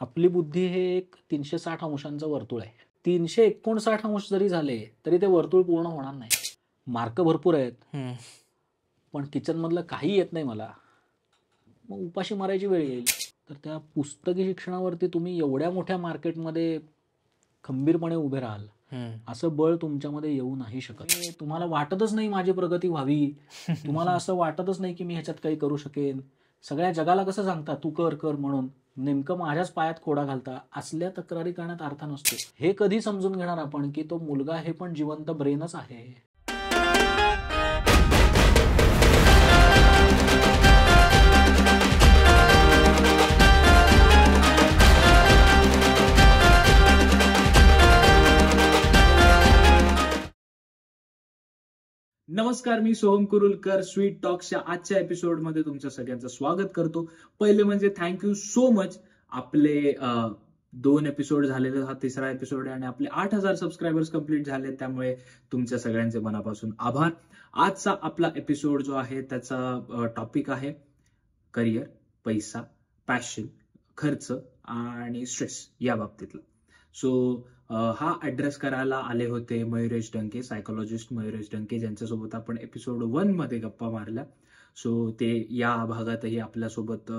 आपली बुद्धी हे एक 360 अंशांचं वर्तुळ आहे. 359 अंश जरी झाले तरी ते वर्तुळ पूर्ण होणार नाही. मार्क भरपूर आहेत, पण किचनमधलं काही येत नाही मला, मग उपाशी मारायची वेळ येईल. तर त्या पुस्तकी शिक्षणावरती तुम्ही एवढ्या मोठ्या मार्केटमध्ये खंबीरपणे उभे राहाल असं बळ तुमच्यामध्ये येऊ नाही शकत. तुम्हाला वाटतच नाही माझी प्रगती व्हावी, तुम्हाला असं वाटतच नाही की मी ह्याच्यात काही करू शकेन. सगळ्या जगाला कसं सांगता तू कर कर म्हणून, नेमकं माझ्याच पायात खोडा घालता. असल्या तक्रारी करण्यात अर्थ नसतो. हे कधी समजून घेणार आपण की तो मुलगा हे पण जिवंत ब्रेनच आहे. नमस्कार, मी सोहम कुरुलकर. स्वीट टॉक्सच्या आजच्या एपिसोडमध्ये तुमच्या सगळ्यांचं स्वागत करतो. पहिले म्हणजे थँक्यू सो मच. आपले 2 एपिसोड झालेले, हा 3रा एपिसोड आहे आणि आपले 8,000 सबस्क्रायबर्स कंप्लीट झाले, त्यामुळे तुमच्या सगळ्यांचे मनापासून आभार. आजचा आपला एपिसोड जो आहे त्याचा टॉपिक आहे करिअर, पैसा, पॅशन, खर्च आणि स्ट्रेस या बाबतीतला. सो हा ऍड्रेस करायला आले होते मयुरेश डंके, सायकोलॉजिस्ट मयुरेश डंके, ज्यांच्यासोबत आपण एपिसोड 1 मध्ये गप्पा मारल्या. सो ते या भागातही आपल्यासोबत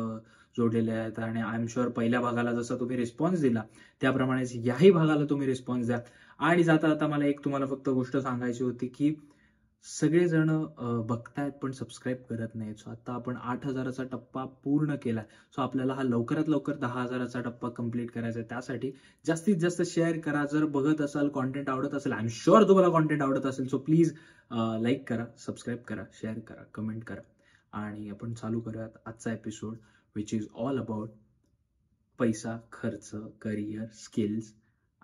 जोडलेले आहेत आणि आय एम शुअर पहिल्या भागाला जसा तुम्ही रिस्पॉन्स दिला त्याप्रमाणेच याही भागाला तुम्ही रिस्पॉन्स द्या. आणि जाता आता मला एक तुम्हाला फक्त गोष्ट सांगायची होती की सगळेजण बघतायत पण सबस्क्राईब करत नाहीत. सो आता आपण 8,000चा टप्पा पूर्ण केलाय. सो आपल्याला हा लवकरात लवकर 10,000चा टप्पा कंप्लीट करायचा आहे. त्यासाठी जास्तीत जास्त शेअर करा. जर बघत असाल, कॉन्टेंट आवडत असेल, आय एम शुअर तुम्हाला कॉन्टेंट आवडत असेल, सो प्लीज लाईक करा, सबस्क्राईब करा, शेअर करा, कमेंट करा. आणि आपण चालू करूयात आजचा episode, which is all about पैसा, खर्च, करिअर, स्किल्स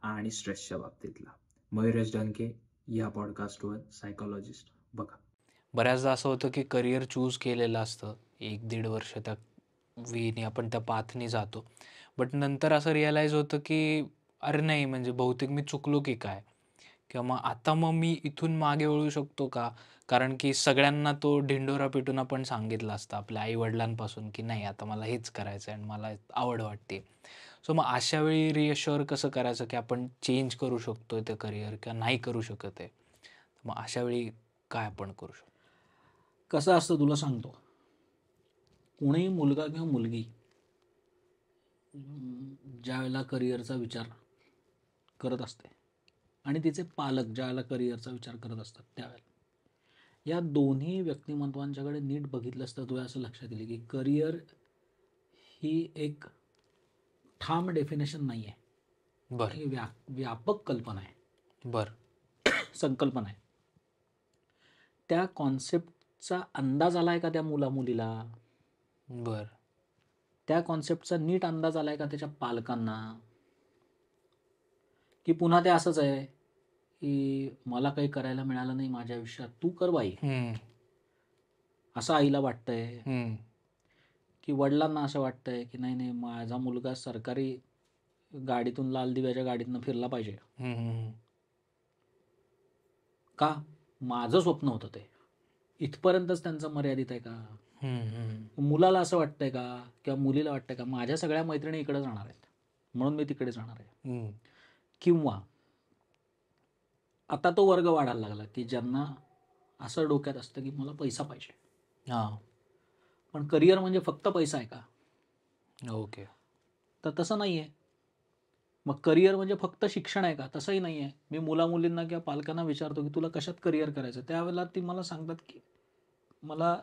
आणि स्ट्रेसच्या बाबतीतला. मयुरेश डंके या पॉडकास्टवर, सायकोलॉजिस्ट. बघा, बऱ्याचदा असं होतं की करिअर चूज केलेलं असतं, 1-1.5 वर्ष त्या वेने आपण त्या पाथने जातो, बट नंतर असं रिअलाईज होतं की अरे नाही, म्हणजे बहुतेक मी चुकलो की काय, किंवा मग मी इथून मागे वळू शकतो का. कारण की सगळ्यांना तो ढिंडोरा पिटून आपण सांगितलं असतं आपल्या आईवडिलांपासून की नाही, आता मला हेच करायचं आहे आणि मला आवड वाटते. सो मग अशा वेळी रिअश्युअर कसं करायचं की आपण चेंज करू शकतो ते करिअर किंवा नाही करू शकत आहे. मग अशा वेळी काय आपण करू शकतो. कसं असतं तुला सांगतो, कोणीही मुलगा किंवा मुलगी ज्या वेळेला करिअरचा विचार करत असते आणि तिचे पालक ज्या वेळेला करिअरचा विचार करत असतात, त्यावेळेला या दोन्ही व्यक्तिमत्वांच्याकडे नीट बघितलं असतं तुला असं लक्षात येईल की करिअर ही एक ठाम डेफिनेशन नाही आहे. ही व्यापक कल्पना आहे, संकल्पना आहे. त्या कॉन्सेप्टचा अंदाज आलाय का त्या मुलीला? त्या कॉन्सेप्टचा नीट अंदाज आलाय का त्याच्या पालकांना? की पुन्हा ते असंच आहे की मला काही करायला मिळालं नाही माझ्या आयुष्यात, तू कर बाई, असं आईला वाटतंय. की वडिलांना असं वाटतंय की नाही नाही, माझा मुलगा सरकारी गाडीतून, लाल दिव्याच्या गाडीतून फिरला पाहिजे. का? माझं स्वप्न होतं ते, इथपर्यंतच त्यांचं मर्यादित आहे का? मुलाला असं वाटतंय का किंवा मुलीला वाटतंय का माझ्या सगळ्या मैत्रिणी इकडे जाणार आहेत म्हणून मी तिकडे जाणार आहे? किंवा आता तो वर्ग वाढायला लागला की ज्यांना असं डोक्यात असतं की मला पैसा पाहिजे, पण करिअर म्हणजे फक्त पैसा आहे का? ओके. तर तसं नाही आहे. मग करिअर म्हणजे फक्त शिक्षण आहे का? तसंही नाही आहे. मी मुलींना किंवा पालकांना विचारतो की तुला कशात करिअर करायचं, त्यावेळेला ती मला सांगतात की मला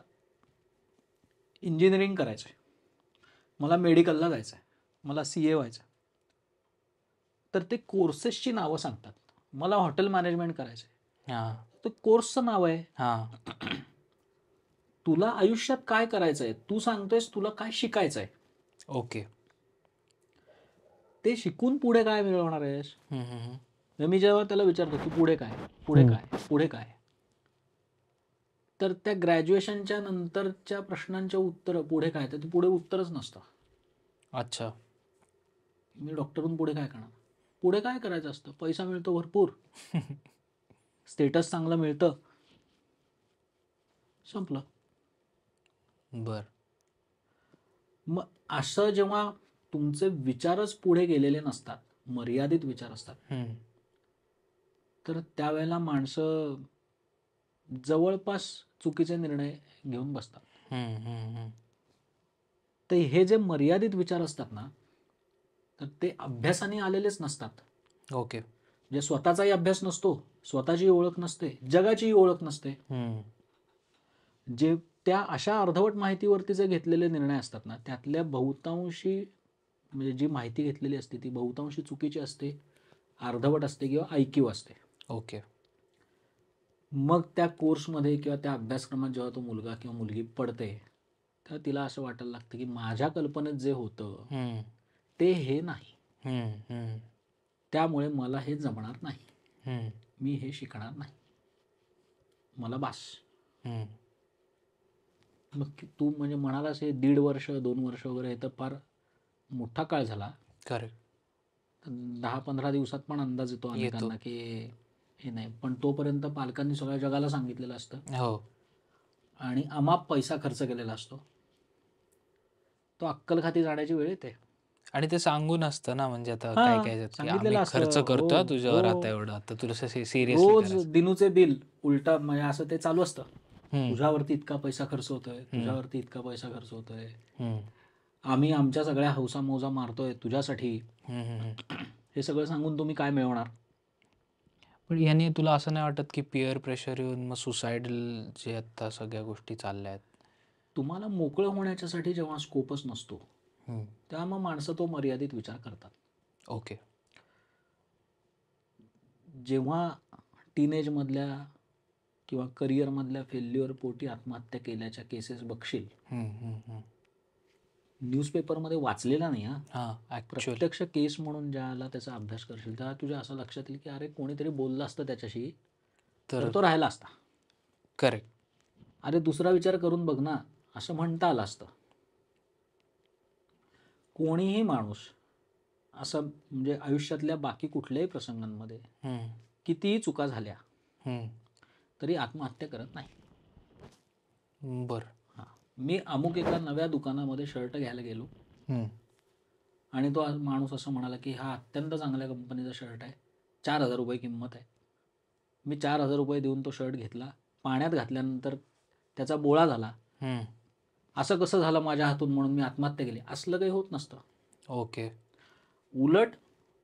इंजिनिअरिंग करायचं आहे, मला मेडिकलला जायचं आहे, मला CA व्हायचं आहे. तर ते कोर्सेसची नावं सांगतात. मला हॉटेल मॅनेजमेंट करायचं आहे, ते कोर्सचं नाव आहे. तुला आयुष्यात काय करायचं आहे, तू सांगतोयस तुला काय शिकायचं आहे. ओके. ते शिकून पुढे काय मिळवणार आहेस? मी जेव्हा त्याला विचारतो की पुढे काय, पुढे काय, पुढे काय, तर त्या ग्रॅज्युएशनच्या नंतरच्या प्रश्नांच्या उत्तर पुढे काय, तर पुढे उत्तरच नसतं. अच्छा, मी डॉक्टरहून पुढे काय करणार? पुढे काय करायचं असतं? पैसा मिळतो भरपूर, स्टेटस चांगलं मिळतं, संपलं. मग असं जेव्हा तुमचे विचारच पुढे गेलेले नसतात, मर्यादित विचार असतात, तर त्यावेळेला माणसं जवळपास चुकीचे निर्णय घेऊन बसतात. तर हे जे मर्यादित विचार असतात ना, तर ते अभ्यासाने आलेलेच नसतात. ओके. जे स्वतःचाही अभ्यास नसतो, स्वतःची ओळख नसते, जगाची ओळख नसते. जे त्या अशा अर्धवट माहितीवरती जे घेतलेले निर्णय असतात ना, त्यातल्या बहुतांशी म्हणजे जी माहिती घेतलेली असते ती बहुतांशी चुकीची असते, अर्धवट असते किंवा ऐकीव असते. ओके. मग त्या कोर्समध्ये किंवा त्या अभ्यासक्रमात जेव्हा तो मुलगा किंवा मुलगी पडते, तर तिला असं वाटायला लागतं की माझ्या कल्पनेत जे होतं ते हे नाही, त्यामुळे मला हे जमणार नाही, मी हे शिकणार नाही, मला बास. मग तू म्हणजे म्हणालास हे 1.5 वर्ष 2 वर्ष वगैरे हे तर फार मोठा काळ झाला. करेक्ट. 10-15 दिवसात पण अंदाज येतो अनेकांना की हे नाही, पण तोपर्यंत पालकांनी सगळ्या जगाला सांगितलेलं असतं. हो. आणि अमाप पैसा खर्च केलेला असतो. तो अक्कलखाती जाण्याची वेळ येते. आणि ते सांगून असतं ना, म्हणजे आता काय काय की सांगितलेलं आम्ही खर्च असतं. करतो हो, तुझ्यावर हो. आता एवढं, आता तुला सिरियसली रोज करायचं. दिनूचे बिल उलटा म्हणजे असं ते चालू असतं. तुझ्यावरती इतका पैसा खर्च होतोय, तुझ्यावरती इतका पैसा खर्च होतोय, आम्ही आमच्या सगळ्या हौसा मौजा मारतोय तुझ्यासाठी, हे सगळं सांगून तुम्ही काय मिळवणार? पण याने तुला असं नाही वाटत की पिअर प्रेशर येऊन मग सुसायडल जे आता सगळ्या गोष्टी चालल्या आहेत? तुम्हाला मोकळं होण्याच्यासाठी जेव्हा स्कोपच नसतो तेव्हा मग माणसं तो मर्यादित विचार करतात. ओके. जेव्हा टीनेजमधल्या किंवा करिअरमधल्या फेल्युअर पोटी आत्महत्या केल्याच्या केसेस बघशील, न्यूजपेपरमध्ये वाचलेला नाही प्रत्यक्ष केस म्हणून ज्याला त्याचा अभ्यास करशील तेव्हा तुझ्या असं लक्षात येईल की अरे कोणीतरी बोललं असतं त्याच्याशी तर तो राहिला असता. करेक्ट. अरे दुसरा विचार करून बघ ना, असं म्हणता आलं असतं. कोणीही माणूस असं म्हणजे आयुष्यातल्या बाकी कुठल्याही प्रसंगांमध्ये कितीही चुका झाल्या तरी आत्महत्या करत नाही. बरं. मी अमुक एका नव्या दुकानामध्ये शर्ट घ्यायला गेलो आणि तो माणूस असं म्हणाला की हा अत्यंत चांगल्या कंपनीचा शर्ट आहे, 4,000 रुपये किंमत आहे. मी 4,000 रुपये देऊन तो शर्ट घेतला, पाण्यात घातल्यानंतर त्याचा बोळा झाला. असं कसं झालं माझ्या हातून म्हणून मी आत्महत्या केली, असलं काही होत नसतं. ओके. उलट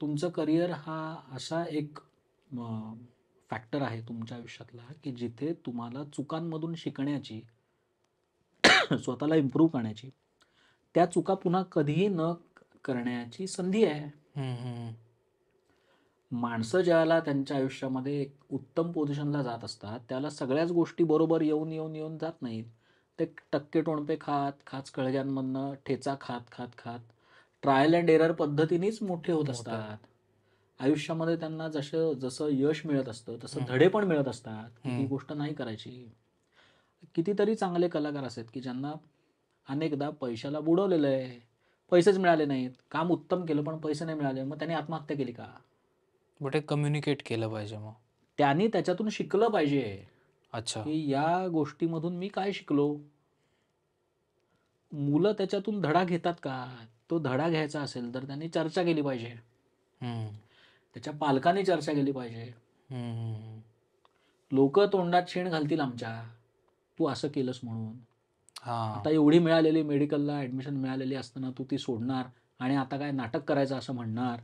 तुमचं करिअर हा असा एक फॅक्टर आहे तुमच्या आयुष्यातला की जिथे तुम्हाला चुकांमधून शिकण्याची, स्वतःला इम्प्रूव्ह करण्याची, त्या चुका पुन्हा कधीही न करण्याची संधी आहे. माणसं ज्याला त्यांच्या आयुष्यामध्ये एक उत्तम पोझिशनला जात असतात त्याला सगळ्याच गोष्टी बरोबर येऊन येऊन येऊन जात नाहीत. ते टक्के टोणपे खात कळग्यांमधनं ठेचा खात खात खात ट्रायल अँड एरर पद्धतीनेच मोठे होत असतात. आयुष्यामध्ये त्यांना जसं यश मिळत असतं तसं धडे पण मिळत असतात की ही गोष्ट नाही करायची. कितीतरी चांगले कलाकार असतात की ज्यांना अनेकदा पैशाला बुडवलेलं आहे, पैसेच मिळाले नाहीत, काम उत्तम केलं पण पैसे नाही मिळाले, मग त्यांनी आत्महत्या केली का? बट एक कम्युनिकेट केलं पाहिजे. मग त्यांनी त्याच्यातून शिकलं पाहिजे. अच्छा. की या गोष्टीमधून मी काय शिकलो. मुलं त्याच्यातून धडा घेतात का? तो धडा घ्यायचा असेल तर त्यांनी चर्चा केली पाहिजे, त्याच्या पालकांनी चर्चा केली पाहिजे. लोक तोंडात शेण घालतील आमच्या, तू असं केलंस म्हणून. आता एवढी मिळालेली मेडिकलला ऍडमिशन मिळालेली असताना तू ती सोडणार आणि आता काय नाटक करायचं असं म्हणणार,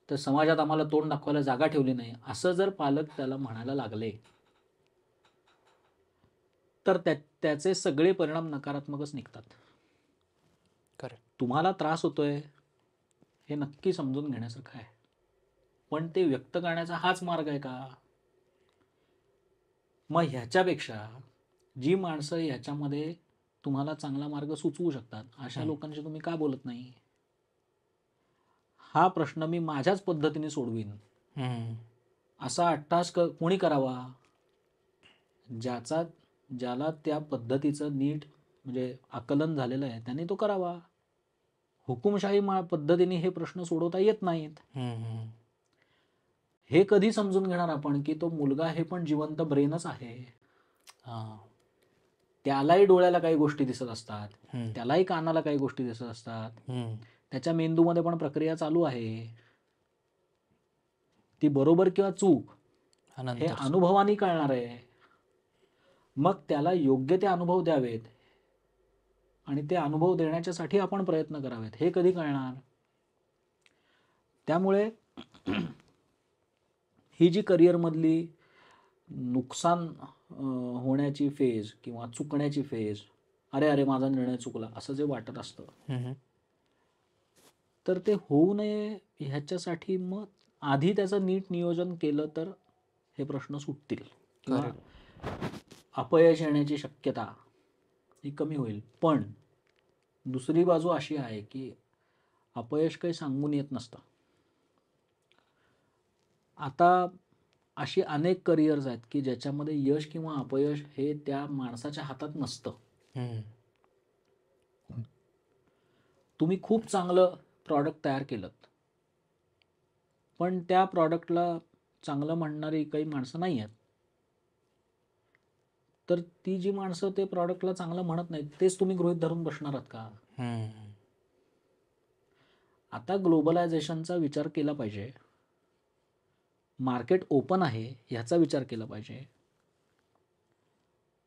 तर समाजात आम्हाला तोंड दाखवायला जागा ठेवली नाही, असं जर पालक त्याला म्हणायला लागले तर त्याचे सगळे परिणाम नकारात्मकच निघतात. तुम्हाला त्रास होतोय हे नक्की समजून घेण्यासारखं आहे, पण ते व्यक्त करण्याचा हाच मार्ग आहे का? मग ह्याच्यापेक्षा जी माणसं ह्याच्यामध्ये तुम्हाला चांगला मार्ग सुचवू शकतात अशा लोकांशी तुम्ही का बोलत नाही? हा प्रश्न मी माझ्याच पद्धतीने सोडवीन. असा अट्टास कोणी करावा ज्याला त्या पद्धतीचं नीट म्हणजे आकलन झालेलं आहे, त्यांनी तो करावा. हुकुमशाही पद्धतीने हे प्रश्न सोडवता येत नाहीत. हे कधी समजून घेणार आपण की तो मुलगा हे पण जिवंत ब्रेनच आहे. त्यालाही डोळ्याला काही गोष्टी दिसत असतात, हम्म. त्यालाही कानाला काही गोष्टी दिसत असतात, हम्म. त्याच्या मेंदूमध्ये पण प्रक्रिया चालू आहे. ती बरोबर किंवा चूक हा हे नंतर अनुभवाने कळणार आहे. मग त्याला योग्य ते अनुभव द्यावेत आणि ते अनुभव देण्याच्यासाठी आपण प्रयत्न करावेत, हे कधी कळणार? त्यामुळे ही जी करिअरमधली नुकसान होण्याची फेज किंवा चुकण्याची फेज, अरे अरे माझा निर्णय चुकला, असं जे वाटत असतं, हम्म. तर ते होऊ नये ह्याच्यासाठी मग आधी त्याचं नीट नियोजन केलं तर हे प्रश्न सुटतील किंवा अपयश येण्याची शक्यता ही कमी होईल. पण दुसरी बाजू अशी आहे की अपयश काही सांगून येत नसतं. आता अशी अनेक करिअर्स आहेत की ज्याच्यामध्ये यश किंवा अपयश हे त्या माणसाच्या हातात नसतं. हम्म. तुम्ही खूप चांगलं प्रॉडक्ट तयार केलं, पण त्या प्रॉडक्टला चांगलं म्हणणारी काही माणसं नाही आहेत, तर ती जी माणसं ते प्रॉडक्टला चांगलं म्हणत नाहीत तेच तुम्ही गृहीत धरून बसणार आहात का? हम्म. आता ग्लोबलायझेशनचा विचार केला पाहिजे, मार्केट ओपन आहे ह्याचा विचार केला पाहिजे.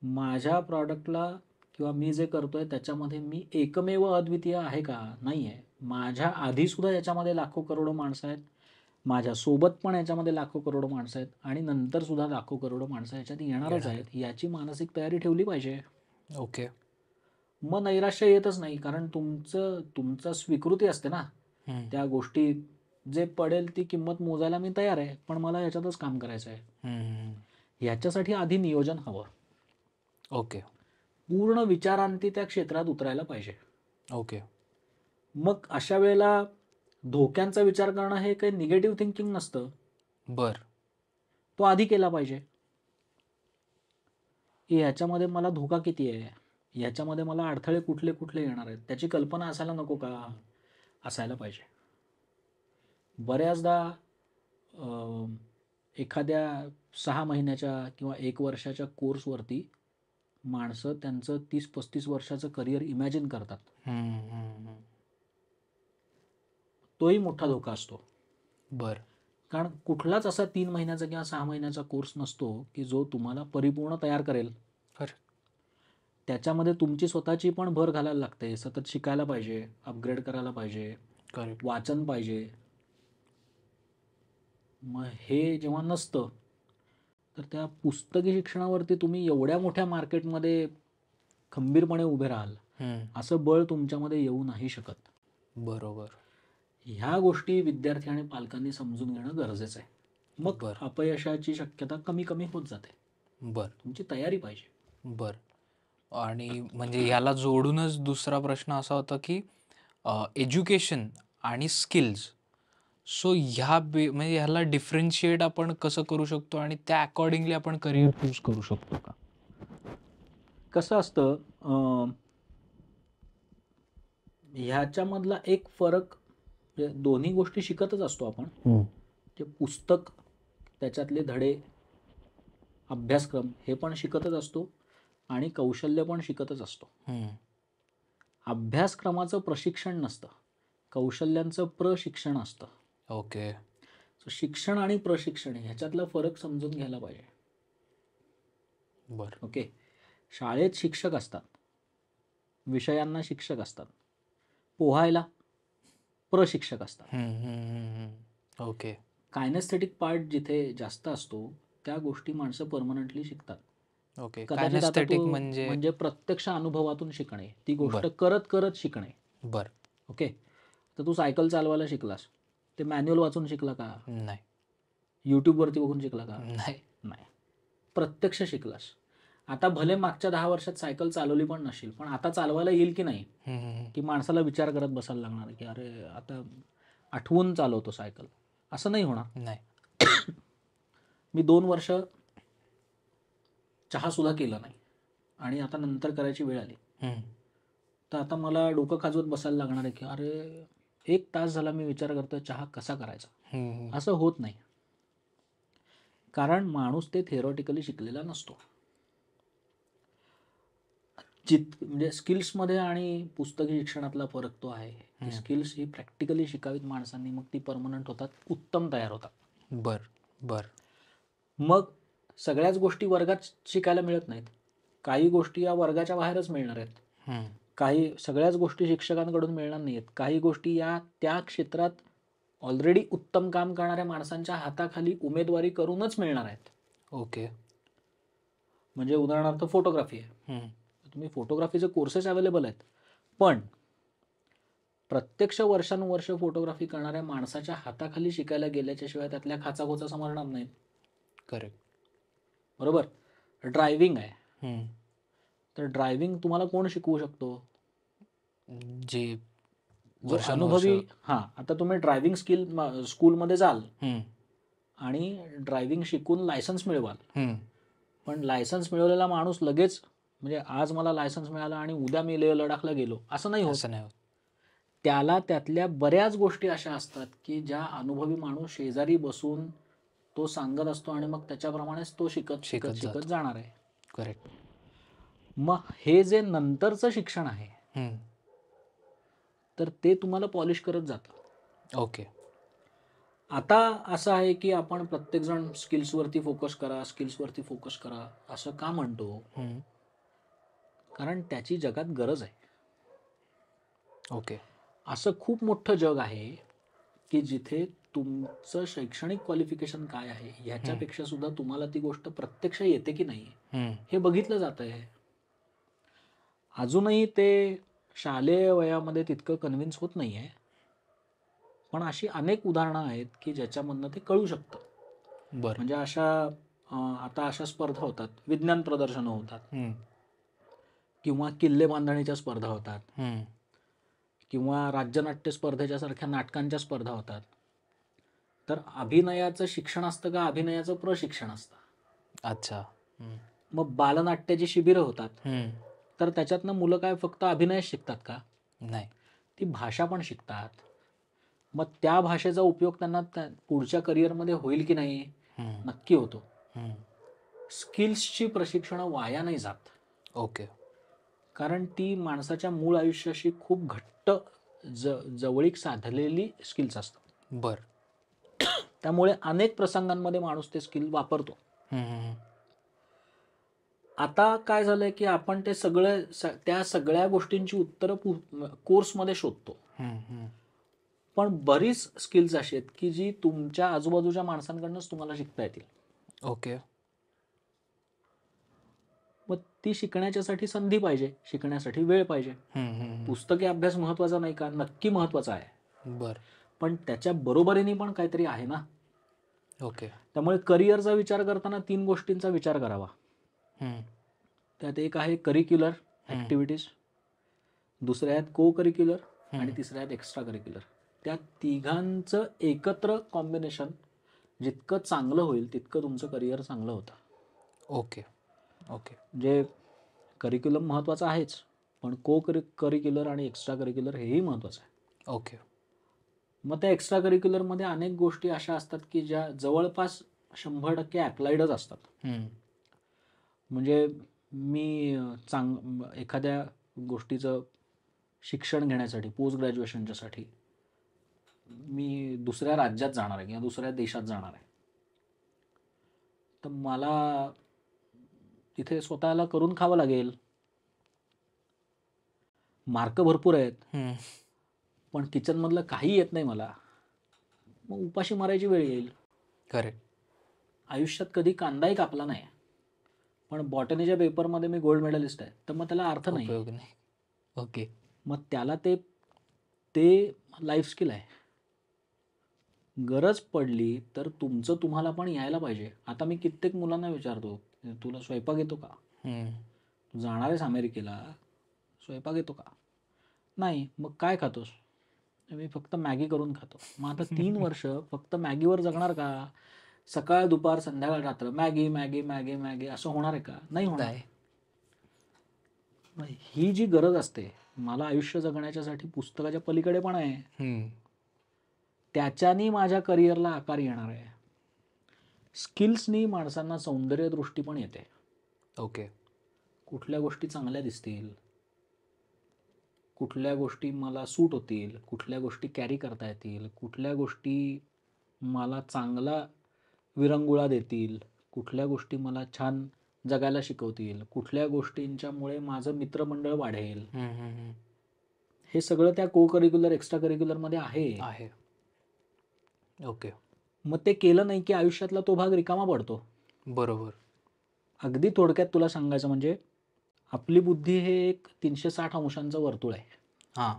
माझ्या प्रॉडक्टला किंवा मी जे करतोय त्याच्यामध्ये मी एकमेव अद्वितीय आहे का? नाही आहे. माझ्या आधीसुद्धा याच्यामध्ये लाखो करोडो माणसं आहेत, माझ्यासोबत पण याच्यामध्ये लाखो करोडो माणसं आहेत आणि नंतरसुद्धा लाखो करोडो माणसं याच्यात येणारच आहेत, याची मानसिक तयारी ठेवली पाहिजे. ओके. मग नैराश्य येतच नाही, कारण तुमचं स्वीकृती असते ना हम्म. त्या गोष्टी, जे पडेल ती किंमत मोजायला मी तयार आहे, पण मला याच्यातच काम करायचं आहे. हम्म. ह्याच्यासाठी आधी नियोजन हवं. ओके. पूर्ण विचारांती त्या क्षेत्रात उतरायला पाहिजे. ओके. मग अशा वेळेला धोक्यांचा विचार करणं हे काही निगेटिव्ह थिंकिंग नसतं, बर. तो आधी केला पाहिजे की ह्याच्यामध्ये मला धोका किती आहे, ह्याच्यामध्ये मला अडथळे कुठले कुठले येणार आहेत, त्याची कल्पना असायला नको का? असायला पाहिजे. बऱ्याचदा एखाद्या 6 महिन्याच्या किंवा 1 वर्षाच्या कोर्सवरती माणसं त्यांचं 30-35 वर्षाचं करिअर इमॅजिन करतात. हम्म. तोही मोठा धोका असतो. बर. कारण कुठलाच असा 3 महिन्याचा किंवा 6 महिन्याचा कोर्स नसतो की जो तुम्हाला परिपूर्ण तयार करेल. त्याच्यामध्ये तुमची स्वतःची पण भर घालायला लागते, सतत शिकायला पाहिजे, अपग्रेड करायला पाहिजे, करेक्ट. वाचन पाहिजे. मग हे जेव्हा नसतं तर त्या पुस्तकी शिक्षणावरती तुम्ही एवढ्या मोठ्या मार्केटमध्ये खंबीरपणे उभे राहाल असं बळ तुमच्यामध्ये येऊ नाही शकत. बरोबर. ह्या गोष्टी विद्यार्थी आणि पालकांनी समजून घेणं गरजेचं आहे. मग अपयशाची शक्यता कमी कमी होत जाते. बर. तुमची तयारी पाहिजे. बर. आणि म्हणजे याला जोडूनच दुसरा प्रश्न असा होता की एज्युकेशन आणि स्किल्स, सो म्हणजे ह्याला डिफरन्शिएट आपण कसं करू शकतो आणि त्या अकॉर्डिंगली आपण करिअर चूज करू शकतो का? कसं असतं, ह्याच्यामधला एक फरक, दोन्ही गोष्टी शिकतच असतो आपण. ते पुस्तक, त्याच्यातले धडे, अभ्यासक्रम हे पण शिकतच असतो आणि कौशल्य पण शिकतच असतो. अभ्यासक्रमाचं प्रशिक्षण नसतं, कौशल्यांचं प्रशिक्षण असतं. ओके. शिक्षण आणि प्रशिक्षण ह्याच्यातला फरक समजून घ्यायला पाहिजे. बरं. ओके. शाळेत शिक्षक असतात, विषयांना शिक्षक असतात, पोहायला प्रशिक्षक असतात. ओके. कायनेस्थेटिक पार्ट जिथे जास्त असतो त्या गोष्टी माणसं परमनंटली शिकतात. ओके. कदाचित आता कायनेस्थेटिक तू म्हणजे प्रत्यक्ष अनुभवातून शिकणे, ती गोष्ट करत करत शिकणे. बरं. ओके. तर तू सायकल चालवायला शिकलास, ते मॅन्युअल वाचून शिकला का? नाही. यूट्यूबवरती बघून शिकला का? नाही. नाही. प्रत्यक्ष शिकलास. आता भले मागच्या 10 वर्षात सायकल चालवली पण नसेल, पण आता चालवायला येईल की नाही, की माणसाला विचार करत बसायला लागणार की अरे आता आठवून चालवतो सायकल, असं नाही होणार. नाही. मी 2 वर्ष चहा सुद्धा केला नाही आणि आता नंतर करायची वेळ आली, तर आता मला डोकं खाजवत बसायला लागणार आहे की अरे 1 तास झाला मी विचार करतोय चहा कसा करायचा. असं होत नाही, कारण माणूस ते थिअरॉटिकली शिकलेला नसतो. म्हणजे स्किल्समध्ये आणि पुस्तकी शिक्षणातला फरक तो आहे की स्किल्स ही प्रॅक्टिकली शिकावीत माणसांनी, मग ती परमनंट होतात, उत्तम तयार होतात. बर बर मग सगळ्याच गोष्टी वर्गात शिकायला मिळत नाहीत, काही गोष्टी या वर्गाच्या बाहेरच मिळणार आहेत, काही सगळ्याच गोष्टी शिक्षकांकडून मिळणार नाहीत, काही गोष्टी या त्या क्षेत्रात ऑलरेडी उत्तम काम करणाऱ्या माणसांच्या हाताखाली उमेदवारी करूनच मिळणार आहेत. ओके. म्हणजे उदाहरणार्थ फोटोग्राफी आहे, तुम्ही फोटोग्राफीचे कोर्सेस अवेलेबल आहेत, पण प्रत्यक्ष वर्षानुवर्ष फोटोग्राफी करणाऱ्या माणसाच्या हाताखाली शिकायला गेल्याच्या शिवाय त्यातल्या खाचाखोचा समजणार नाहीत. करेक्ट, बरोबर. ड्रायव्हिंग आहे, तर ड्रायव्हिंग तुम्हाला कोण शिकवू शकतो? जे जो अनुभवी. हां, आता तुम्ही ड्रायव्हिंग स्कूलमध्ये जाल आणि ड्रायव्हिंग शिकून लायसन्स मिळवाल, पण लायसन्स मिळवलेला माणूस लगेच म्हणजे आज मला लायसन्स मिळालं आणि उद्या मी लेह लडाखला गेलो असं नाही होत. त्याला त्यातल्या बऱ्याच गोष्टी अशा असतात की ज्या अनुभवी माणूस शेजारी बसून तो सांगत असतो आणि मग त्याच्याप्रमाणेच तो शिकत शिकत शिकत जाणार आहे. करेक्ट. मग हे जे नंतरचं शिक्षण आहे तर ते तुम्हाला पॉलिश करत जातं. ओके. आता असं आहे की आपण प्रत्येकजण स्किल्सवरती फोकस करा, स्किल्सवरती फोकस करा असं का म्हणतो? कारण त्याची जगात गरज आहे. ओके. असं खूप मोठं जग आहे की जिथे तुमचं शैक्षणिक क्वालिफिकेशन काय आहे ह्याच्यापेक्षा सुद्धा तुम्हाला ती गोष्ट प्रत्यक्ष येते की नाही हे बघितलं जात आहे. अजूनही ते शालेय वयामध्ये तितकं कन्व्हिन्स होत नाही आहे, पण अशी अनेक उदाहरणं आहेत की ज्याच्यामधनं ते कळू शकतं. म्हणजे आता अशा स्पर्धा होतात, विज्ञान प्रदर्शनं होतात, किंवा किल्ले बांधणीच्या स्पर्धा होतात, किंवा राज्यनाट्य स्पर्धेच्या सारख्या नाटकांच्या स्पर्धा होतात. तर अभिनयाचं शिक्षण असतं का अभिनयाचं प्रशिक्षण असतं? अच्छा. मग बालनाट्याची शिबिरं होतात, तर त्याच्यातनं मुलं काय फक्त अभिनय शिकतात का? नाही, ती भाषा पण शिकतात. मग त्या भाषेचा उपयोग त्यांना पुढच्या करिअरमध्ये होईल की नाही? नक्की होतो. स्किल्सची प्रशिक्षणं वाया नाही जात. ओके. कारण ती माणसाच्या मूळ आयुष्याशी खूप घट्ट जवळीक साधलेली स्किल्स असतात. बर. त्यामुळे अनेक प्रसंगांमध्ये माणूस ते स्किल वापरतो. आता काय झालंय की आपण ते त्या सगळ्या गोष्टींची उत्तरं कोर्समध्ये शोधतो, पण बरीच स्किल्स अशी आहेत की जी तुमच्या आजूबाजूच्या माणसांकडूनच तुम्हाला शिकता येतील. ओके. मग ती शिकण्याच्यासाठी संधी पाहिजे, शिकण्यासाठी वेळ पाहिजे. पुस्तकी अभ्यास महत्वाचा नाही का? नक्की महत्वाचा आहे. बर. पण त्याच्या बरोबरीने पण काहीतरी आहे ना. ओके. त्यामुळे करिअरचा विचार करताना 3 गोष्टींचा विचार करावा. त्यात एक आहे करिक्युलर ऍक्टिव्हिटीज, दुसऱ्या आहेत को करिक्युलर आणि तिसऱ्या आहेत एक्स्ट्रा करिक्युलर. त्या तिघांचं एकत्र कॉम्बिनेशन जितकं चांगलं होईल तितकं तुमचं करिअर चांगलं होतं. ओके. ओके. जे करिक्युलम महत्त्वाचं आहेच, पण को करिक्युलर आणि एक्स्ट्रा करिक्युलर हेही महत्त्वाचं आहे. ओके. मग त्या एक्स्ट्रा करिक्युलरमध्ये अनेक गोष्टी अशा असतात की ज्या जवळपास 100% ॲप्लाइडच असतात. म्हणजे मी एखाद्या गोष्टीचं शिक्षण घेण्यासाठी पोस्ट ग्रॅज्युएशनच्यासाठी मी दुसऱ्या राज्यात जाणार आहे किंवा दुसऱ्या देशात जाणार आहे, तर मला तिथे स्वतःला करून खावं लागेल. मार्क भरपूर आहेत, पण किचनमधलं काही येत नाही मला, मग उपाशी मारायची वेळ येईल. करेक्ट. आयुष्यात कधी कांदाही कापला नाही, पण बॉटनीच्या पेपरमध्ये मी गोल्ड मेडलिस्ट आहे, तर मग त्याला अर्थ नाही. ओके. मग त्याला ते लाईफ स्किल आहे. गरज पडली तर तुमचं तुम्हाला पण यायला पाहिजे. आता मी कित्येक मुलांना विचारतो, तुला स्वयंपाक येतो का? तू जाणार आहेस अमेरिकेला, स्वयंपाक येतो का? नाही. मग काय खातोस? मी फक्त मॅगी करून खातो. मग आता 3 वर्ष फक्त मॅगीवर जगणार का? सकाळ दुपार संध्याकाळ रात्र मॅगी मॅगी मॅगी मॅगी असं होणार आहे का? नाही होणार. ही जी गरज असते, मला आयुष्य जगण्याच्यासाठी पुस्तकाच्या पलीकडे पण आहे, त्याच्यानी माझ्या करिअरला आकार येणार आहे. स्किल्सनी माणसांना सौंदर्य दृष्टी पण येते. ओके. कुठल्या गोष्टी चांगल्या दिसतील, कुठल्या गोष्टी मला सूट होतील, कुठल्या गोष्टी कॅरी करता येतील, कुठल्या गोष्टी मला चांगला विरंगुळा देतील, कुठल्या गोष्टी मला छान जगायला शिकवतील, कुठल्या गोष्टींच्यामुळे माझं मित्रमंडळ वाढेल. हे सगळं त्या को करिक्युलर एक्स्ट्रा करिक्युलरमध्ये आहे. ओके. मग ते केलं नाही की आयुष्यातला तो भाग रिकामा पडतो. बरोबर. अगदी थोडक्यात तुला सांगायचं म्हणजे आपली बुद्धी हे एक 360 अंशांचं वर्तुळ आहे. हां.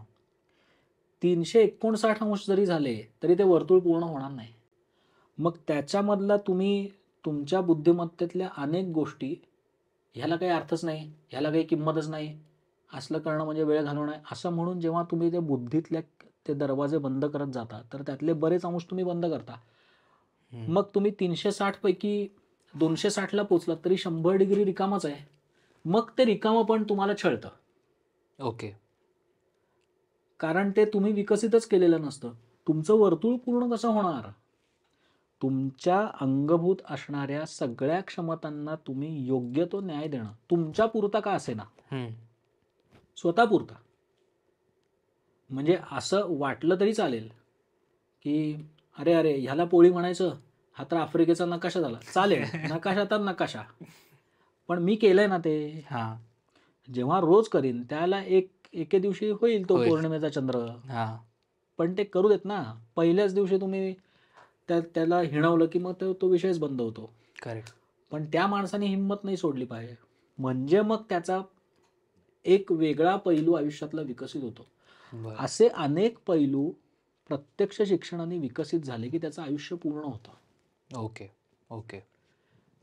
359 अंश जरी झाले तरी ते वर्तुळ पूर्ण होणार नाही. मग त्याच्यामधला तुम्ही तुमच्या बुद्धिमत्तेतल्या अनेक गोष्टी, ह्याला काही अर्थच नाही, ह्याला काही किंमतच नाही, असलं करणं म्हणजे वेळ घालवणं आहे, असं म्हणून जेव्हा तुम्ही त्या बुद्धीतल्या ते दरवाजे बंद करत जाता तर त्यातले बरेच अंश तुम्ही बंद करता. मग तुम्ही 360 पैकी 260ला पोचलात तरी 100 डिग्री रिकामच आहे. मग ते रिकामं पण तुम्हाला छळतं. ओके. कारण ते तुम्ही विकसितच केलेलं नसतं. तुमचं वर्तुळ पूर्ण कसं होणार? तुमच्या अंगभूत असणाऱ्या सगळ्या क्षमतांना तुम्ही योग्य तो न्याय देणं, तुमच्या पुरता का असेना, स्वतः पुरता. म्हणजे असं वाटलं तरी चालेल की अरे अरे ह्याला पोळी म्हणायचं, हा तर आफ्रिकेचा नकाशा झाला. चालेल, नकाशा तर नकाशा, पण मी केलंय ना ते. जेव्हा रोज करीन त्याला एके दिवशी होईल तो पौर्णिमेचा चंद्र. पण ते करू देत ना. पहिल्याच दिवशी तुम्ही त्याला हिणवलं की मग तो विषयच बंद होतो. करेक्ट. पण त्या माणसाने हिंमत नाही सोडली पाहिजे. म्हणजे मग त्याचा एक वेगळा पैलू आयुष्यातला विकसित होतो. असे अनेक पैलू प्रत्यक्ष शिक्षणाने विकसित झाले की त्याचं आयुष्य पूर्ण होतं. ओके. ओके.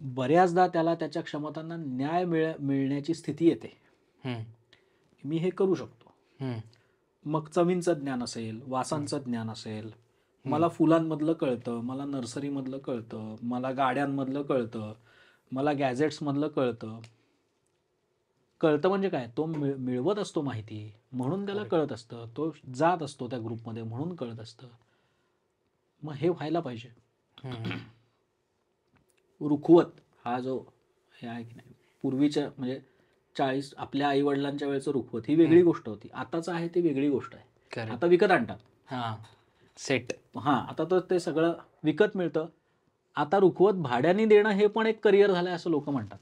बऱ्याचदा त्याला त्याच्या क्षमतांना न्याय मिळण्याची स्थिती येते. मी हे करू शकतो. मग चवींचं ज्ञान असेल, वासांचं ज्ञान असेल, मला फुलांमधलं कळतं, मला नर्सरीमधलं कळतं, मला गाड्यांमधलं कळतं, मला गॅजेट्समधलं कळतं. कळतं म्हणजे काय, तो मिळवत असतो माहिती म्हणून त्याला कळत असतं, तो जात असतो त्या ग्रुपमध्ये म्हणून कळत असतं. मग हे व्हायला पाहिजे. रुखवत हा जो हे आहे की नाही, पूर्वीच्या म्हणजे 40 आपल्या आई वडिलांच्या वेळेचं रुखवत ही वेगळी गोष्ट होती. आताच आहे ती वेगळी गोष्ट आहे. आता विकत आणतात सेट. आता तर ते सगळं विकत मिळतं. आता रुखवत भाड्याने देणं हे पण एक करिअर झालंय असं लोक म्हणतात.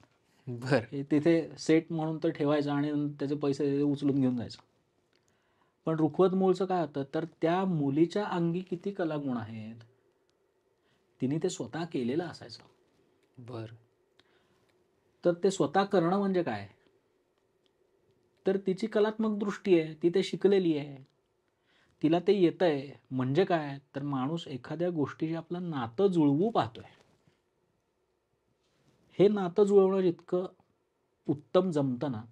तिथे सेट म्हणून तर ठेवायचं आणि त्याचे पैसे उचलून घेऊन जायचं. पण रुखवत मूळचं काय होतं तर त्या मुलीच्या अंगी किती कलागुण आहेत, तिने ते स्वतः केलेलं असायचं. तर ते स्वतः करणं म्हणजे काय, तर तिची कलात्मक दृष्टी आहे, ती ते शिकलेली आहे, तिला ते येतंय. म्हणजे काय तर माणूस एखाद्या गोष्टीशी आपलं नातं जुळवू पाहतोय. हे नातं जुळवणं जितकं उत्तम जमतं ना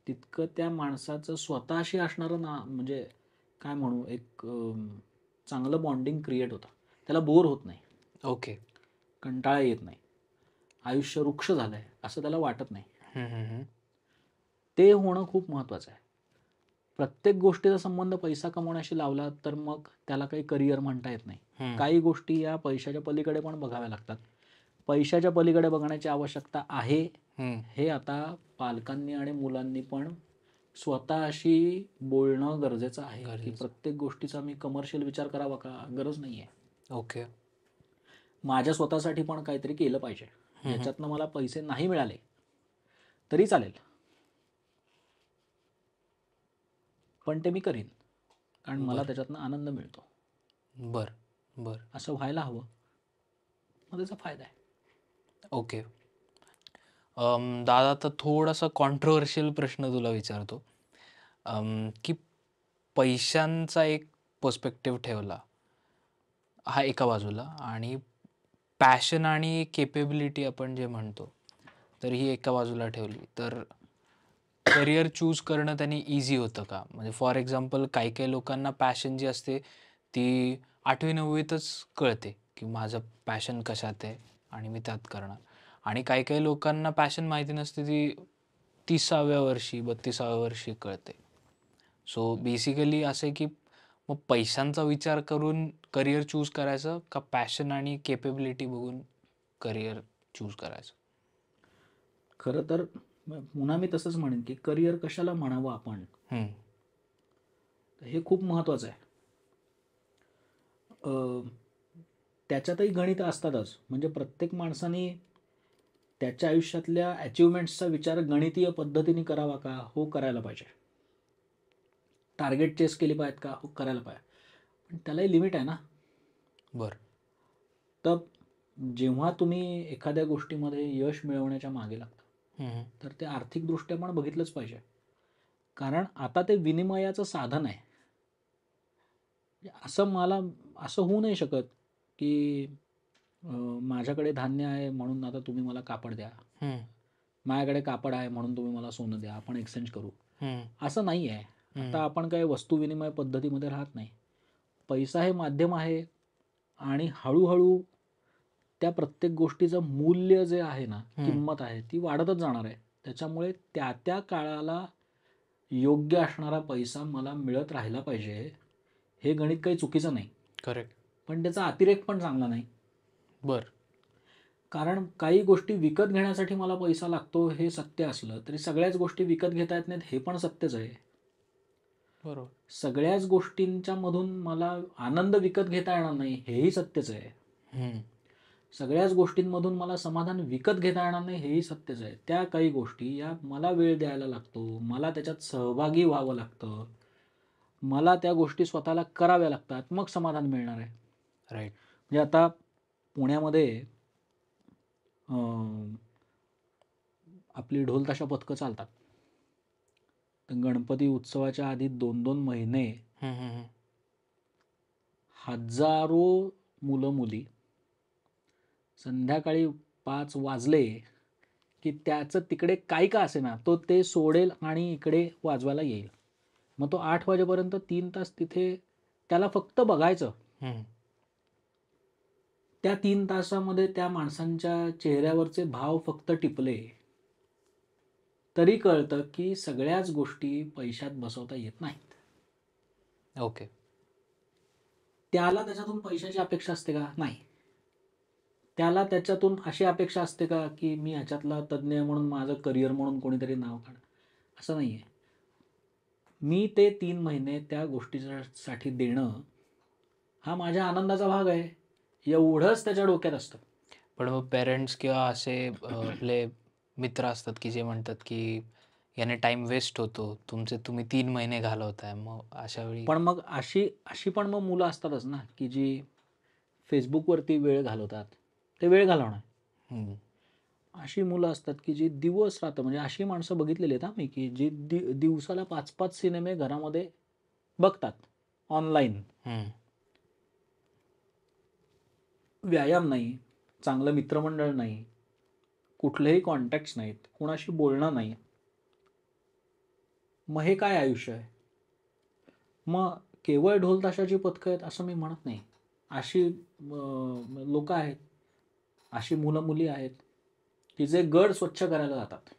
तितकं त्या माणसाचं स्वतःशी असणारं म्हणजे काय म्हणू, एक चांगलं बॉन्डिंग क्रिएट होतं. त्याला बोर होत नाही. ओके. कंटाळा येत नाही, आयुष्य वृक्ष झालंय असं त्याला वाटत नाही. ते होणं खूप महत्वाचं आहे. प्रत्येक गोष्टीचा संबंध पैसा कमवण्याशी लावला तर मग त्याला काही करिअर म्हणता येत नाही. काही गोष्टी या पैशाच्या पलीकडे पण बघाव्या लागतात. पैशाच्या पलीकडे बघण्याची आवश्यकता आहे हे आता पालकांनी आणि मुलांनी पण स्वतःशी बोलणं गरजेचं आहे की प्रत्येक गोष्टीचा मी कमर्शियल विचार करावा का, गरज नाहीये. ओके. माझ्या स्वतःसाठी पण काहीतरी केलं पाहिजे. याच्यातनं मला पैसे नाही मिळाले तरी चालेल, पण ते मी करीन कारण मला त्याच्यातनं आनंद मिळतो. असं व्हायला हवं, मग त्याचा फायदा आहे. ओके. दादा आता थोडासा कॉन्ट्रोवर्शियल प्रश्न तुला विचारतो की पैशांचा एक पर्स्पेक्टिव्ह ठेवला हा एका बाजूला आणि पॅशन आणि केपेबिलिटी आपण जे म्हणतो तर ही एका बाजूला ठेवली तर करिअर चूज करणं त्यांनी इझी होतं का? म्हणजे फॉर एक्झाम्पल काही काही लोकांना पॅशन जी असते ती 8वी-9वीतच कळते की माझं पॅशन कशात आहे आणि मी त्यात करणार, आणि काही काही लोकांना पॅशन माहिती नसते, ती 30व्या वर्षी 32व्या वर्षी कळते. सो बेसिकली असं की मग पैशांचा विचार करून करिअर चूज करायचं का पॅशन आणि केपेबिलिटी बघून करिअर चूज करायचं? खरं तर पुन्हा मी तसंच म्हणेन की करिअर कशाला म्हणावं आपण, हम्म. हे खूप महत्वाचं आहे. त्याच्यातही गणित असतातच. म्हणजे प्रत्येक माणसाने त्याच्या आयुष्यातल्या अचिव्हमेंट्सचा विचार गणितीय पद्धतीने करावा का? हो, करायला पाहिजे. टार्गेट चेस केली पाहिजेत का? हो, करायला पाहिजे. पण त्यालाही लिमिट आहे ना. बरं. तर जेव्हा तुम्ही एखाद्या गोष्टीमध्ये यश मिळवण्याच्या मागे लागता, हम्म. तर ते आर्थिकदृष्ट्या पण बघितलंच पाहिजे. कारण आता ते विनिमयाचं साधन आहे. असं होऊ नाही शकत की माझ्याकडे धान्य आहे म्हणून आता तुम्ही मला कापड द्या, हम्म. माझ्याकडे कापड आहे म्हणून तुम्ही मला सोनं द्या, आपण एक्सचेंज करू. हम्म. असं नाही आहे. आता आपण काही वस्तू विनिमय पद्धतीमध्ये राहत नाही. पैसा हे माध्यम आहे आणि हळूहळू त्या प्रत्येक गोष्टीचं मूल्य जे आहे ना, किंमत आहे, ती वाढतच जाणार आहे. त्याच्यामुळे त्या त्या काळाला योग्य असणारा पैसा मला मिळत राहिला पाहिजे. हे गणित काही चुकीचं नाही, करेक्ट. पण त्याचा अतिरेक पण चांगला नाही. बरं. कारण काही गोष्टी विकत घेण्यासाठी मला पैसा लागतो हे सत्य असलं तरी सगळ्याच गोष्टी विकत घेता येत नाहीत हे पण सत्यच आहे. बरोबर. सगळ्याच गोष्टींच्या मधून मला आनंद विकत घेता येणार नाही हेही सत्यच आहे. हम्म. सगळ्याच गोष्टींमधून मला समाधान विकत घेता येणार नाही हेही सत्यच आहे. त्या काही गोष्टी या मला वेळ द्यायला लागतो, मला त्याच्यात सहभागी व्हावं लागतं, मला त्या गोष्टी स्वतःला कराव्या लागतात, मग समाधान मिळणार आहे. राईट. म्हणजे आता पुण्यामध्ये आपली ढोल ताशा पथकं चालतात. तर गणपती उत्सवाच्या आधी 2-2 महिने हजारो मुलं मुली संध्याकाळी 5 वाजले की त्याचं तिकडे काही का असेना तो ते सोडेल आणि इकडे वाजवायला येईल. मग तो 8 वाजेपर्यंत 3 तास तिथे त्याला फक्त बघायचं. त्या 3 तासामध्ये त्या माणसांच्या चेहऱ्यावरचे भाव फक्त टिपले तरी कळतं की सगळ्याच गोष्टी पैशात बसवता येत नाहीत. ओके. त्याला त्याच्यातून पैशाची अपेक्षा असते का? नाही. त्याला त्याच्यातून अशी अपेक्षा असते का की मी ह्याच्यातला तज्ज्ञ आहे म्हणून माझं करिअर म्हणून कोणीतरी नाव काढ? असं नाही आहे. मी ते 3 महिने त्या गोष्टीसाठी देणं हा माझ्या आनंदाचा भाग आहे एवढंच त्याच्या डोक्यात असतं. पण मग पेरेंट्स किंवा असे आपले मित्र असतात की जे म्हणतात की याने टाइम वेस्ट होतो, तुम्ही 3 महिने घालवताय, मग अशा वेळी पण मग अशी पण मग मुलं असतातच ना की जी फेसबुकवरती वेळ घालवतात. ते वेळ घालवणार. हम्म. अशी मुलं असतात की जी दिवस रात्र म्हणजे अशी माणसं बघितलेली आहेत मी की जी दिवसाला 5-5 सिनेमे घरामध्ये बघतात ऑनलाईन. व्यायाम नाही, चांगलं मित्रमंडळ नाही, कुठलेही कॉन्टॅक्ट्स नाहीत, कुणाशी बोलणं नाही. मग हे काय आयुष्य आहे? मग केवळ ढोल ताशाची पथकं आहेत असं मी म्हणत नाही. अशी लोक आहेत, अशी मुलं मुली आहेत की जे गड स्वच्छ करायला जातात.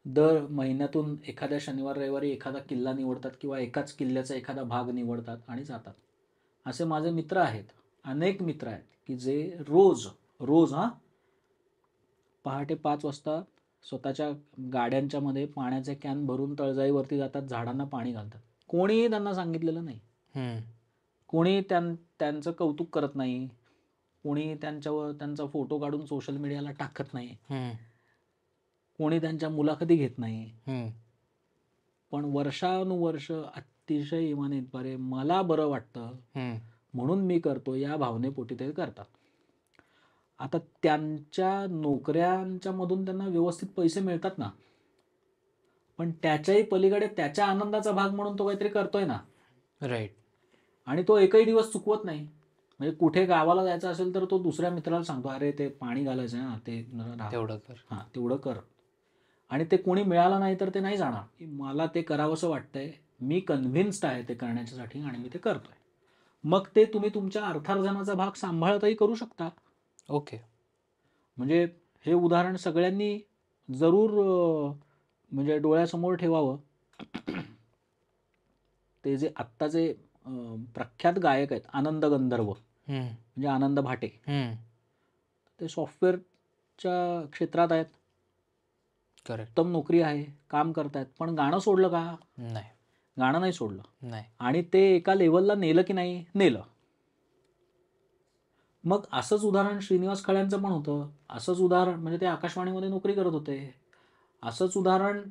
दर महिन्यातून एखाद्या शनिवार रविवारी एखादा किल्ला निवडतात किंवा एकाच किल्ल्याचा एखादा भाग निवडतात आणि जातात. असे माझे मित्र आहेत, अनेक मित्र आहेत की जे रोज पहाटे 5 वाजता स्वतःच्या गाड्यांच्या मध्ये पाण्याचे कॅन भरून तळजाईवरती जातात, झाडांना पाणी घालतात. कोणीही त्यांना सांगितलेलं नाही, कोणी त्यांचं कौतुक करत नाही, कोणी त्यांचा फोटो काढून सोशल मीडियाला टाकत नाही, कोणी त्यांच्या मुलाखती घेत नाही. पण वर्षानुवर्ष अतिशय इमानीद्वारे मला बरं वाटतं म्हणून मी करतो या भावनेपोटी ते करतात. आता त्यांच्या नोकऱ्यांच्या मधून त्यांना व्यवस्थित पैसे मिळतात ना, पण त्याच्याही पलीकडे त्याच्या आनंदाचा भाग म्हणून तो काहीतरी करतोय ना. राईट. आणि तो एकही दिवस चुकवत नाही. म्हणजे कुठे गावाला जायचं असेल तर तो दुसऱ्या मित्राला सांगतो, अरे ते पाणी घालायचं आहे ना, ते तेवढं कर. हां, तेवढं कर. आणि ते कोणी मिळालं नाही तर ते नाही जाणार की मला ते करावंसं वाटतंय, मी कन्व्हिन्स्ड आहे ते करण्याच्यासाठी आणि मी ते करतोय. मग ते तुम्ही तुमच्या अर्थार्जनाचा भाग सांभाळतही करू शकता. ओके. म्हणजे हे उदाहरण सगळ्यांनी जरूर म्हणजे डोळ्यासमोर ठेवावं. ते जे आत्ताचे प्रख्यात गायक आहेत आनंद गंधर्व म्हणजे आनंद भाटे, ते सॉफ्टवेअरच्या क्षेत्रात आहेत. करेक्ट. उत्तम नोकरी आहे, काम करतायत, पण गाणं सोडलं का? नाही. गाणं नाही सोडलं. नाही. आणि ते एका लेवलला नेलं की नाही? नेलं. मग असंच उदाहरण श्रीनिवास खळ्यांचं पण होतं. असंच उदाहरण म्हणजे ते आकाशवाणीमध्ये नोकरी करत होते. असंच उदाहरण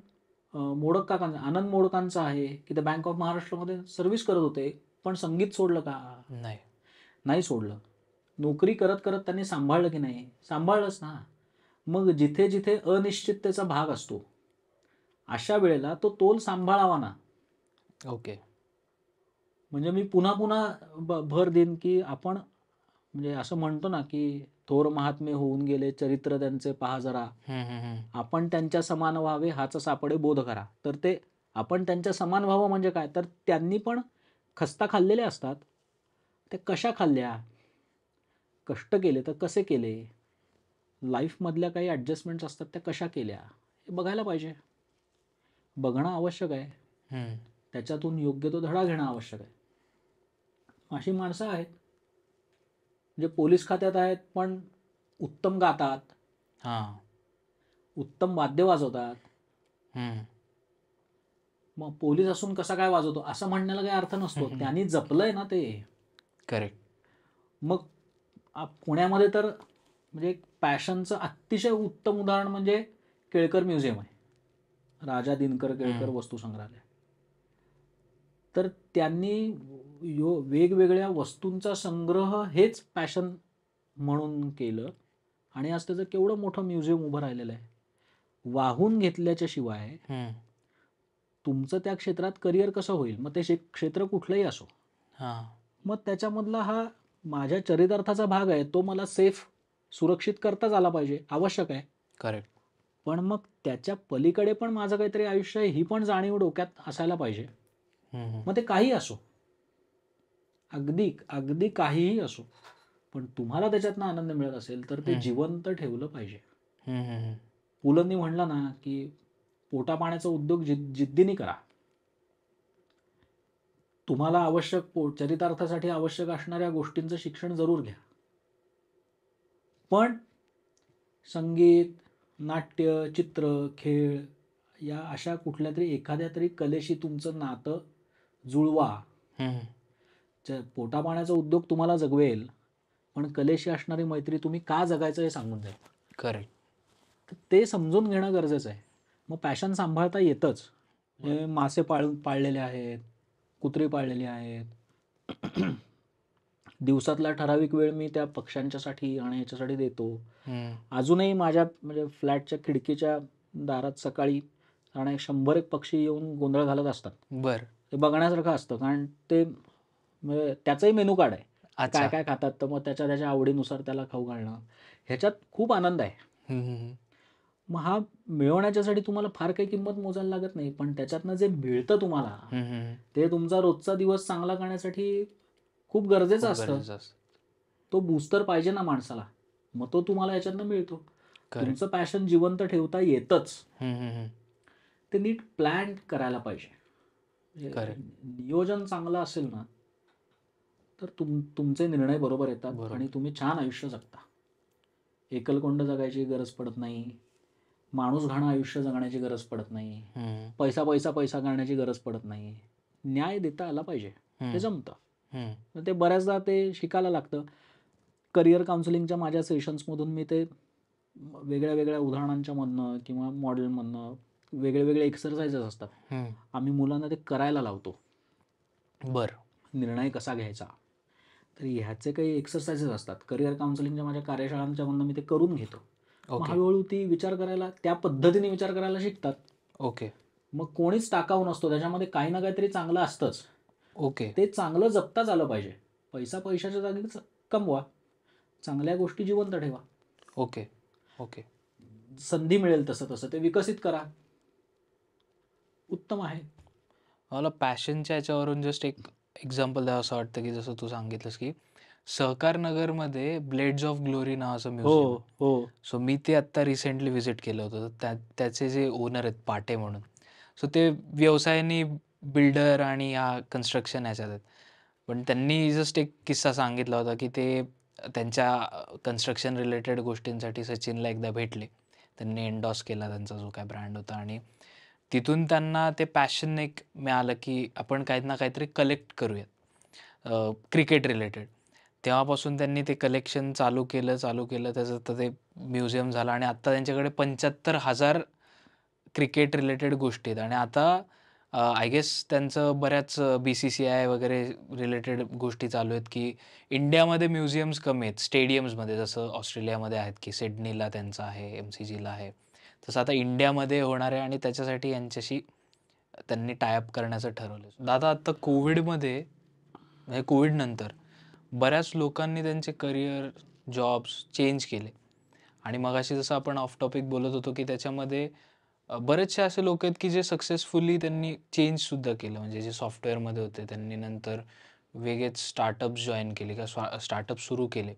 मोडक काकांचं, आनंद मोडकांचं आहे की ते बँक ऑफ महाराष्ट्रामध्ये सर्व्हिस करत होते, पण संगीत सोडलं का? नाही. नाही सोडलं. नोकरी करत करत त्यांनी सांभाळलं की नाही? सांभाळलंच ना. मग जिथे जिथे अनिश्चिततेचा भाग असतो, अशा वेळेला तो तोल सांभाळावा ना. ओके. म्हणजे मी पुन्हा पुन्हा भर देईन की आपण म्हणजे असं म्हणतो ना की थोर महात्मे होऊन गेले, चरित्र त्यांचे पहा जरा, आपण त्यांच्या समान व्हावे हाच सापडे बोध करा. तर ते आपण त्यांच्या समान व्हावं म्हणजे काय? तर त्यांनी पण खस्ता खाल्लेले असतात. ते कशा खाल्ल्या, कष्ट केले तर कसे केले, लाईफमधल्या काही ॲडजस्टमेंट्स असतात त्या कशा केल्या, हे बघायला पाहिजे. बघणं आवश्यक आहे. त्याच्यातून योग्य तो धडा घेणं आवश्यक आहे. अशी माणसं आहेत जे पोलीस खात्यात आहेत पण उत्तम गातात, हां. उत्तम वाद्य वाजवतात. मग पोलीस असून कसा काय वाजवतो असं म्हणण्याला काही अर्थ नसतो. त्यांनी जपलंय ना ते. करेक्ट. मग पुण्यामध्ये तर म्हणजे एक पॅशनचं अतिशय उत्तम उदाहरण म्हणजे केळकर म्युझियम आहे, राजा दिनकर केळकर वस्तू संग्रहालय. तर त्यांनी वेगवेगळ्या वस्तूंचा संग्रह हेच पॅशन म्हणून केलं आणि आज त्याचं केवढं मोठं म्युझियम उभं राहिलेलं आहे. वाहून घेतल्याच्या शिवाय तुमचं त्या क्षेत्रात करिअर कसं होईल? मग ते क्षेत्र कुठलंही असो. मग त्याच्यामधला हा माझ्या चरितार्थाचा भाग आहे, तो मला सेफ, सुरक्षित करताच आला पाहिजे, आवश्यक आहे. करेक्ट. पण मग त्याच्या पलीकडे पण माझं काहीतरी आयुष्य आहे ही पण जाणीव डोक्यात असायला पाहिजे. मग ते काही असो, अगदी अगदी काहीही असो, पण तुम्हाला त्याच्यातनं आनंद मिळत असेल तर ते जिवंत ठेवलं पाहिजे. पुलंनी म्हणलं ना की पोटा पाण्याचा उद्योग जिद्दीने करा. तुम्हाला आवश्यक चरितार्थासाठी आवश्यक असणाऱ्या गोष्टींचं शिक्षण जरूर घ्या, पण संगीत, नाट्य, चित्र, खेळ या अशा कुठल्या तरी एखाद्या तरी कलेशी तुमचं नातं जुळवा. पोटा पाण्याचा उद्योग तुम्हाला जगवेल, पण कलेशी असणारी मैत्री तुम्ही का जगायचं हे सांगून जाईल. करेक्ट. तर ते समजून घेणं गरजेचं आहे. मग पॅशन सांभाळता येतच. मासे पाळलेले आहेत, कुत्री पाळलेली आहेत, दिवसातला ठराविक वेळ मी त्या पक्ष्यांच्यासाठी आणि ह्याच्यासाठी देतो. अजूनही माझ्या म्हणजे फ्लॅटच्या खिडकीच्या दारात सकाळी आणि 100 पक्षी येऊन गोंधळ घालत असतात. बरं. ते बघण्यासारखं असतं, कारण ते म्हणजे त्याचंही मेनू कार्ड आहे, काय काय खातात, तर मग त्याच्या आवडीनुसार त्याला खाऊ घालणं, ह्याच्यात खूप आनंद आहे. मग हा मिळवण्याच्यासाठी तुम्हाला फार काही किंमत मोजायला लागत नाही, पण त्याच्यातनं जे मिळतं तुम्हाला ते तुमचा रोजचा दिवस चांगला करण्यासाठी खूप गरजेचं असतं. तो बूस्टर पाहिजे ना माणसाला, मग तो तुम्हाला याच्यातनं मिळतो. तुमचं पॅशन जिवंत ठेवता येतच. ते नीट प्लॅन करायला पाहिजे. नियोजन चांगलं असेल ना तर तुमचे निर्णय बरोबर येतात आणि तुम्ही छान आयुष्य जगता. एकलकोंड जगायची गरज पडत नाही, माणूस घाणं आयुष्य जगण्याची गरज पडत नाही, पैसा पैसा पैसा करण्याची गरज पडत नाही. न्याय देता आला पाहिजे, ते जमतं. ते बऱ्याचदा ते शिकायला लागतं. करिअर काउन्सिलिंगच्या माझ्या सेशन्समधून मी ते वेगळ्या वेगळ्या उदाहरणांच्या मधनं किंवा मॉडेलमधनं वेगळे वेगळे एक्सरसाइजेस असतात, आम्ही मुलांना ते करायला लावतो. बरं. निर्णय कसा घ्यायचा, तर ह्याचे काही एक्सरसाइजेस असतात. करिअर काउन्सिलिंगच्या माझ्या कार्यशाळांच्या मधनं मी ते करून घेतो. हळूहळू ती विचार करायला, त्या पद्धतीने विचार करायला शिकतात. ओके. मग कोणीच टाकाऊ नसतो, त्याच्यामध्ये काही ना काहीतरी चांगलं असतंच. ओके. ते चांगलं जपताच आलं पाहिजे. पैसा पैशाच्या जागीच कमवा, चांगल्या गोष्टी जिवंत ठेवा. ओके. ओके. संधी मिळेल तसं तसं ते विकसित करा, उत्तम आहे. मला पॅशनच्या याच्यावरून जस्ट एक एक्झाम्पल द्यावं असं वाटतं की जसं तू सांगितलंस की सहकार नगरमध्ये ब्लेड्स ऑफ ग्लोरी नावाचं म्युझियम. हो. सो मी ते आत्ता रिसेंटली व्हिजिट केलं होतं. तर त्याचे जे ओनर आहेत पाटे म्हणून, सो ते व्यवसायाने बिल्डर आणि या कन्स्ट्रक्शन ह्याच्यात आहेत. पण त्यांनी जस्ट एक किस्सा सांगितला होता की ते त्यांच्या कन्स्ट्रक्शन रिलेटेड गोष्टींसाठी सचिनला एकदा भेटले. त्यांनी एन्डॉस केला त्यांचा जो काय ब्रँड होता आणि तिथून त्यांना ते पॅशन एक मिळालं की आपण काही ना काहीतरी कलेक्ट करूयात क्रिकेट रिलेटेड. तेव्हापासून त्यांनी ते कलेक्शन चालू केलं त्याचं तर ते म्युझियम झालं आणि आत्ता त्यांच्याकडे 75,000 क्रिकेट रिलेटेड गोष्टी आहेत आणि आता आय गेस त्यांचं बऱ्याच BCCI वगैरे रिलेटेड गोष्टी चालू आहेत की इंडियामध्ये म्युझियम्स कमी आहेत स्टेडियम्समध्ये, जसं ऑस्ट्रेलियामध्ये आहेत की सिडनीला त्यांचं आहे, MCGला आहे, तसं आता इंडियामध्ये होणार आहे आणि त्याच्यासाठी यांच्याशी त्यांनी टायअप करण्याचं ठरवलं. दादा आता कोविडमध्ये म्हणजे कोविडनंतर बऱ्याच लोकांनी त्यांचे करिअर जॉब्स चेंज केले आणि मगाशी जसं आपण ऑफ टॉपिक बोलत होतो की त्याच्यामध्ये बरेचसे असे लोक आहेत की जे सक्सेसफुली त्यांनी चेंजसुद्धा केलं. म्हणजे जे सॉफ्टवेअरमध्ये होते त्यांनी नंतर वेगळेच स्टार्टअप्स जॉईन केले किंवा स्टार्टअप सुरू केले.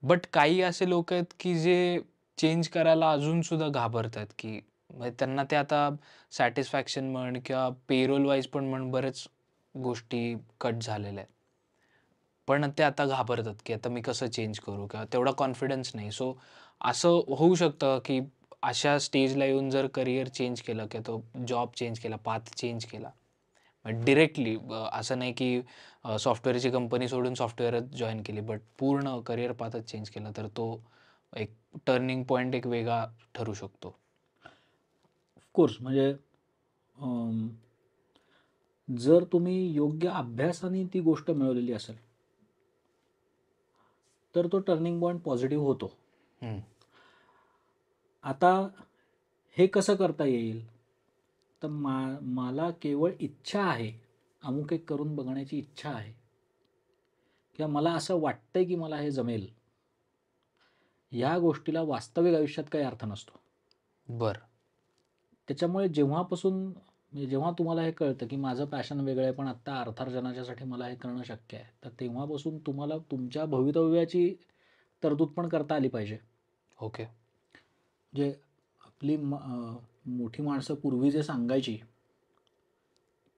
बट काही असे लोक आहेत की जे चेंज करायला अजूनसुद्धा घाबरत आहेत की म्हणजे त्यांना ते आता सॅटिस्फॅक्शन म्हण किंवा पेरोल वाईज पण म्हण बरेच गोष्टी कट झालेल्या आहेत. पण ते आता घाबरतात की आता मी कसं चेंज करू किंवा तेवढा कॉन्फिडन्स नाही. सो असं होऊ शकतं की अशा स्टेजला येऊन जर करिअर चेंज केलं किंवा तो जॉब चेंज केला, पाथ चेंज केला डिरेक्टली, असं नाही की सॉफ्टवेअरची कंपनी सोडून सॉफ्टवेअरच जॉईन केली, बट पूर्ण करिअर पाथच चेंज केला, तर तो एक टर्निंग पॉईंट एक वेगळा ठरू शकतो. ऑफकोर्स म्हणजे जर तुम्ही योग्य अभ्यासाने ती गोष्ट मिळवलेली असेल तर तो टर्निंग पॉईंट पॉझिटिव्ह होतो. आता हे कसं करता येईल, तर मला केवळ इच्छा आहे, अमुक एक करून बघण्याची इच्छा आहे किंवा मला असं वाटतंय की मला हे जमेल, ह्या गोष्टीला वास्तविक आयुष्यात काही अर्थ नसतो. बरं. त्याच्यामुळे जेव्हा तुम्हाला हे कळतं की माझं पॅशन वेगळं आहे पण आत्ता अर्थार्जनाच्यासाठी मला हे करणं शक्य आहे, तर तेव्हापासून तुम्हाला तुमच्या भवितव्याची तरतूद पण करता आली पाहिजे. ओके. जे आपली मोठी माणसं पूर्वी जे सांगायची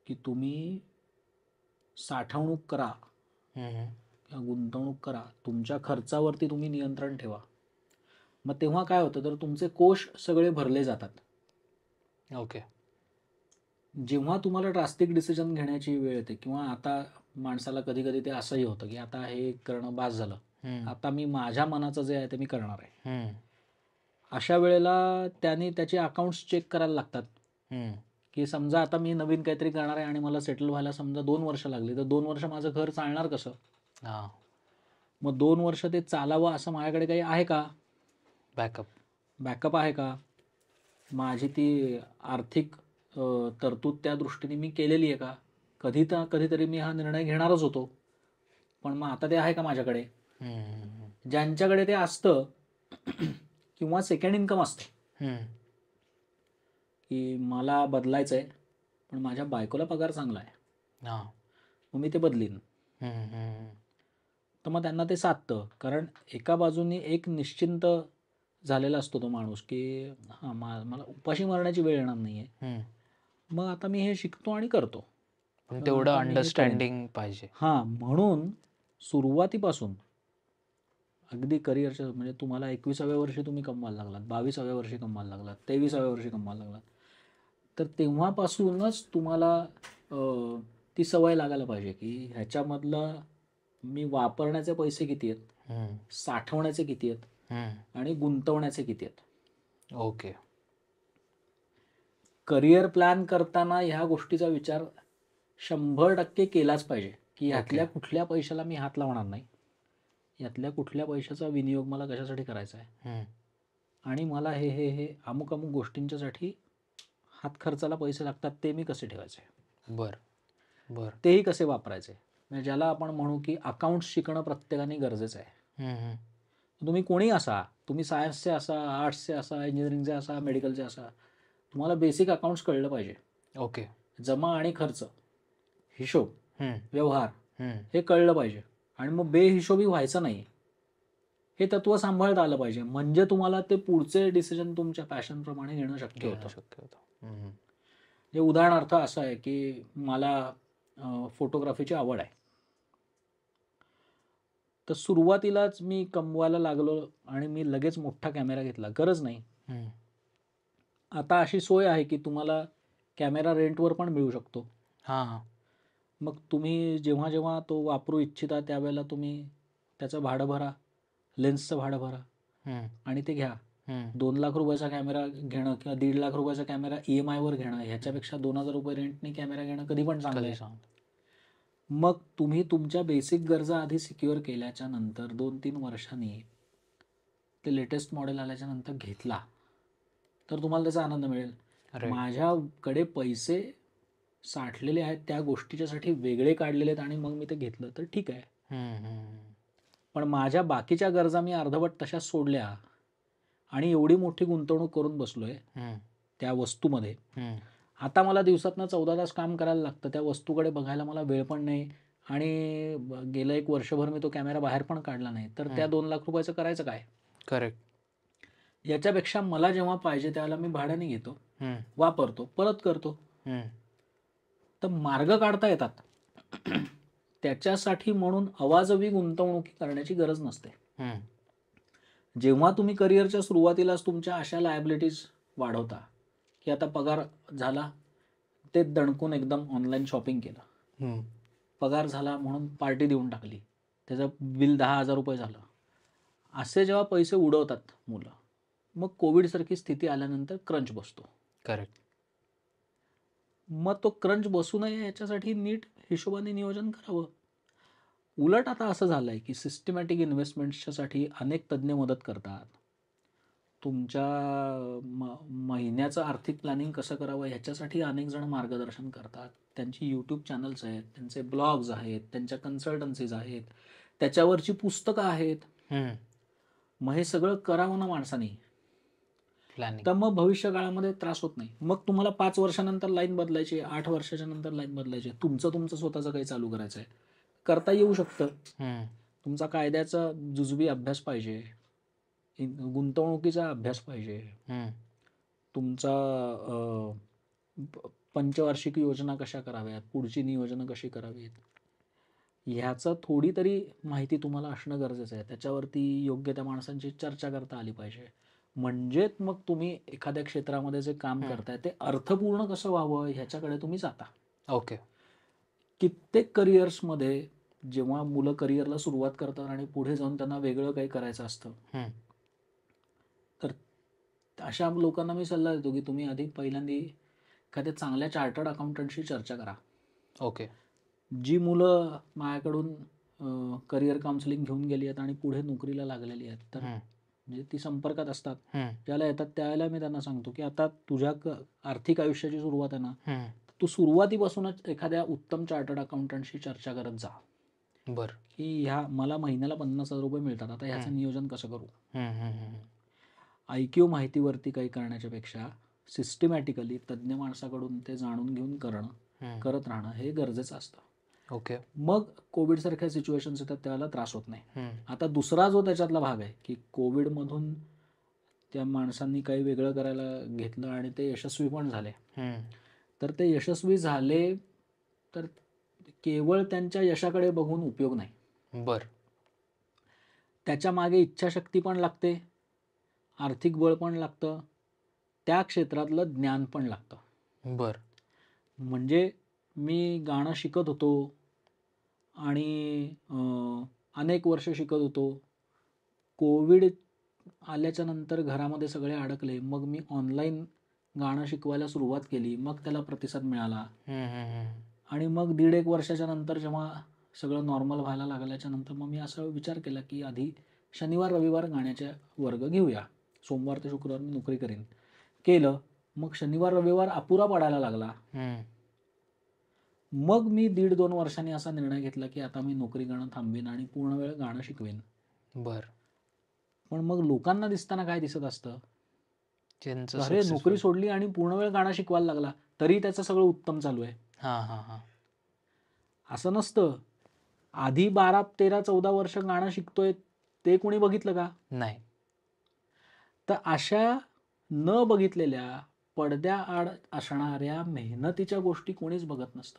की तुम्ही साठवणूक करा किंवा गुंतवणूक करा, तुमच्या खर्चावरती तुम्ही नियंत्रण ठेवा, मग तेव्हा काय होतं तर तुमचे कोश सगळे भरले जातात. ओके. जेव्हा तुम्हाला ड्रास्टिक डिसिजन घेण्याची वेळ येते किंवा आता माणसाला कधी कधी ते असंही होतं की आता हे करणं बास झालं, आता मी माझ्या मनाचं जे आहे ते मी करणार आहे, अशा वेळेला त्याने त्याचे अकाउंट्स चेक करायला लागतात. की समजा आता मी नवीन काहीतरी करणार आहे आणि मला सेटल व्हायला समजा 2 वर्ष लागली, तर 2 वर्ष माझं घर चालणार कसं? मग 2 वर्ष ते चालावं असं माझ्याकडे काही आहे का? बॅकअप आहे का? माझी ती आर्थिक तरतूद त्या दृष्टीने मी केलेली आहे का? कधीतरी मी हा निर्णय घेणारच होतो, पण मग आता ते आहे का माझ्याकडे? ज्यांच्याकडे ते असतं किंवा सेकंड इन्कम असतं की मला बदलायचं आहे पण माझ्या बायकोला पगार चांगला आहे, मग मी ते बदलीन, तर मग त्यांना ते साधतं. कारण एका बाजूने एक निश्चिंत झालेला असतो तो माणूस की हां मला उपाशी मारण्याची वेळ येणार नाही आहे, मग आता मी हे शिकतो आणि करतो. पण तेवढं अंडरस्टँडिंग पाहिजे. हां, म्हणून सुरुवातीपासून अगदी करिअरच्या म्हणजे तुम्हाला 21व्या वर्षी तुम्ही कमवायला लागलात, 22व्या वर्षी कमवायला लागलात, 23व्या वर्षी कमवायला लागलात, तर तेव्हापासूनच तुम्हाला ती सवय लागायला पाहिजे की ह्याच्यामधलं मी वापरण्याचे पैसे किती आहेत, साठवण्याचे किती आहेत आणि गुंतवण्याचे किती आहेत. ओके. करिअर प्लॅन करताना ह्या गोष्टीचा विचार 100% केलाच पाहिजे की यातल्या कुठल्या पैशाला मी हात लावणार नाही, यातल्या कुठल्या पैशाचा विनियोग मला कशासाठी करायचा आहे आणि मला हे अमुक गोष्टींच्यासाठी हात खर्चाला पैसे लागतात, ते मी कसे ठेवायचे, बरं, तेही कसे वापरायचे. म्हणजे ज्याला आपण म्हणू की अकाउंट्स शिकणं प्रत्येकाने गरजेचं आहे. तुम्ही कोणी असा, तुम्ही सायन्सचे असा, आर्ट्सचे असा, इंजिनिअरिंगचे असा, मेडिकलचे असा, तुम्हाला बेसिक अकाउंट्स कळलं पाहिजे. ओके. जमा आणि खर्च, हिशोब, व्यवहार हे कळलं पाहिजे आणि मग बेहिशोबी व्हायचं नाही, हे तत्व सांभाळता आलं पाहिजे. म्हणजे तुम्हाला ते पुढचे डिसिजन तुमच्या पॅशनप्रमाणे घेणं शक्य होतं. जे उदाहरणार्थ असं आहे की मला फोटोग्राफीची आवड आहे, तर सुरुवातीलाच मी कमवायला लागलो आणि मी लगेच मोठा कॅमेरा घेतला, गरज नाही. हम्म. आता अशी सोय आहे की तुम्हाला कॅमेरा रेंटवर पण मिळू शकतो. हां हां. मग तुम्ही जेव्हा जेव्हा तो वापरू इच्छिता त्यावेळेला तुम्ही त्याचं भाडं भरा, लेन्सचं भाडं भरा हम्म. आणि ते घ्या. हम्म. 2 लाख रुपयाचा कॅमेरा घेणं किंवा 1.5 लाख रुपयाचा कॅमेरा EMI वर घेणं ह्याच्यापेक्षा 2,000 रुपये रेंटने कॅमेरा घेणं कधी पण चांगलं कधी आहे. सांग. मग तुम्ही तुमच्या बेसिक गरजा आधी सिक्युअर केल्याच्या नंतर 2-3 वर्षांनी ते लेटेस्ट मॉडेल आल्याच्या नंतर घेतला तर तुम्हाला त्याचा आनंद मिळेल. Right. माझ्याकडे पैसे साठलेले आहेत त्या गोष्टीच्यासाठी वेगळे काढलेले आहेत आणि मग मी ते घेतलं तर ठीक आहे. हम्म. हम्म. पण माझ्या बाकीच्या गरजा मी अर्धवट तशाच सोडल्या आणि एवढी मोठी गुंतवणूक करून बसलोय हम्म. त्या वस्तूमध्ये. हम्म. आता मला दिवसातनं 14 तास काम करायला लागतं, त्या वस्तूकडे बघायला मला वेळ पण नाही आणि गेलं 1 वर्षभर मी तो कॅमेरा बाहेर पण काढला नाही, तर त्या 2 लाख रुपयाचं करायचं काय? करेक्ट. याच्यापेक्षा मला जेव्हा पाहिजे त्यावेळेला मी भाड्याने घेतो, हम्म. वापरतो, परत करतो. हम्म. तर मार्ग काढता येतात. त्याच्यासाठी म्हणून अवाजवी गुंतवणुकी करण्याची गरज नसते. हम्म. जेव्हा तुम्ही करिअरच्या सुरुवातीलाच तुमच्या अशा लायबिलिटीज वाढवता की आता पगार झाला ते दणकून एकदम ऑनलाईन शॉपिंग केलं, हम्म. पगार झाला म्हणून पार्टी देऊन टाकली, त्याचं बिल 10,000 रुपये झालं, असे जेव्हा पैसे उडवतात मुलं, मग कोविडसारखी स्थिती आल्यानंतर क्रंच बसतो. करेक्ट. मग तो क्रंच बसू नये याच्यासाठी नीट हिशोबाने नियोजन करावं. उलट आता असं झालंय की सिस्टमॅटिक इन्व्हेस्टमेंट्सच्यासाठी अनेक तज्ज्ञ मदत करतात. तुमच्या महिन्याचं आर्थिक प्लॅनिंग कसं करावं ह्याच्यासाठी अनेक जण मार्गदर्शन करतात. त्यांची यूट्यूब चॅनल्स आहेत, त्यांचे ब्लॉग्स आहेत, त्यांच्या कन्सल्टन्सीज आहेत, त्याच्यावरची पुस्तकं आहेत. हम्म. मग हे सगळं करावं ना माणसाने, प्लॅनिंग. तर मग भविष्य काळामध्ये त्रास होत नाही. मग तुम्हाला 5 वर्षानंतर लाईन बदलायची, 8 वर्षाच्या नंतर लाईन बदलायची, तुमचं स्वतःचं काही चालू करायचं आहे, करता येऊ शकतं. हम्म. तुमचा कायद्याचा जुजबी अभ्यास पाहिजे, गुंतवणुकीचा अभ्यास पाहिजे, हम्म. तुमचा पंचवार्षिक योजना कशा कराव्यात, पुढची नियोजनं कशी करावीत, ह्याचं थोडी तरी माहिती तुम्हाला असणं गरजेचं आहे. त्याच्यावरती योग्य त्या माणसांची चर्चा करता आली पाहिजे. म्हणजेच मग तुम्ही एखाद्या क्षेत्रामध्ये जे काम करताय ते अर्थपूर्ण कसं व्हावं ह्याच्याकडे तुम्ही जाता. ओके. कित्येक करिअर्समध्ये जेव्हा मुलं करिअरला सुरुवात करतात आणि पुढे जाऊन त्यांना वेगळं काही करायचं असतं, हम्म. तर अशा लोकांना मी सल्ला देतो की तुम्ही आधी पहिल्यांदा एखाद्या चांगल्या चार्टर्ड अकाउंटंटशी चर्चा करा. ओके. जी मुलं माझ्याकडून करिअर काउन्सिलिंग घेऊन गेली आहेत आणि पुढे नोकरीला लागलेली आहेत, तर म्हणजे ती संपर्कात असतात, हम्म. ज्याला येतात त्यावेळेला मी त्यांना सांगतो की आता तुझ्या आर्थिक आयुष्याची सुरुवात आहे ना, हम्म. तू सुरुवातीपासूनच एखाद्या उत्तम चार्टर्ड अकाउंटंटशी चर्चा करत जा बर. की मला महिन्याला 50,000 रुपये मिळतात, आता ह्याचं नियोजन कसं करू. IQ माहितीवरती काही करण्याच्या पेक्षा सिस्टमॅटिकली तज्ज्ञ माणसाकडून ते जाणून घेऊन करत राहणं हे गरजेचं असतं. ओके. मग कोविडसारख्या सिच्युएशन्स येतात त्यावेळेला त्रास होत नाही. आता दुसरा जो त्याच्यातला भाग आहे की कोविडमधून त्या माणसांनी काही वेगळं करायला घेतलं आणि ते यशस्वी पण झाले, तर ते यशस्वी झाले तर केवळ त्यांच्या यशाकडे बघून उपयोग नाही. बर. त्याच्या मागे इच्छाशक्ती पण लागते, आर्थिक बळ पण लागतं, त्या क्षेत्रातलं ज्ञान पण लागतं. बर. म्हणजे मी गाणं शिकत होतो आणि अनेक वर्ष शिकत होतो, कोविड आल्याच्या नंतर घरामध्ये सगळे अडकले, मग मी ऑनलाईन गाणं शिकवायला सुरुवात केली, मग त्याला प्रतिसाद मिळाला आणि मग 1.5-1 वर्षाच्या नंतर जेव्हा सगळं नॉर्मल व्हायला लागल्याच्या नंतर मग मी असा विचार केला की आधी शनिवार रविवार गाण्याचे वर्ग घेऊया, सोमवार ते शुक्रवार मी नोकरी करेन. केलं, मग शनिवार रविवार अपुरा पडायला लागला. मग मी 1.5-2 वर्षांनी असा निर्णय घेतला की आता मी नोकरी करणं थांबवीन आणि पूर्ण वेळ गाणं शिकवेन. बर. पण मग लोकांना दिसताना काय दिसत असतं, ज्यांचं अरे नोकरी सोडली आणि पूर्ण वेळ गाणं शिकवायला लागला तरी त्याचं सगळं उत्तम चालू आहे. असं नसतं. आधी 12, 13, 14 वर्ष गाणं शिकतोय ते कोणी बघितलं का? नाही. तर अशा न बघितलेल्या पडद्याआड असणाऱ्या मेहनतीच्या गोष्टी कोणीच बघत नसतं.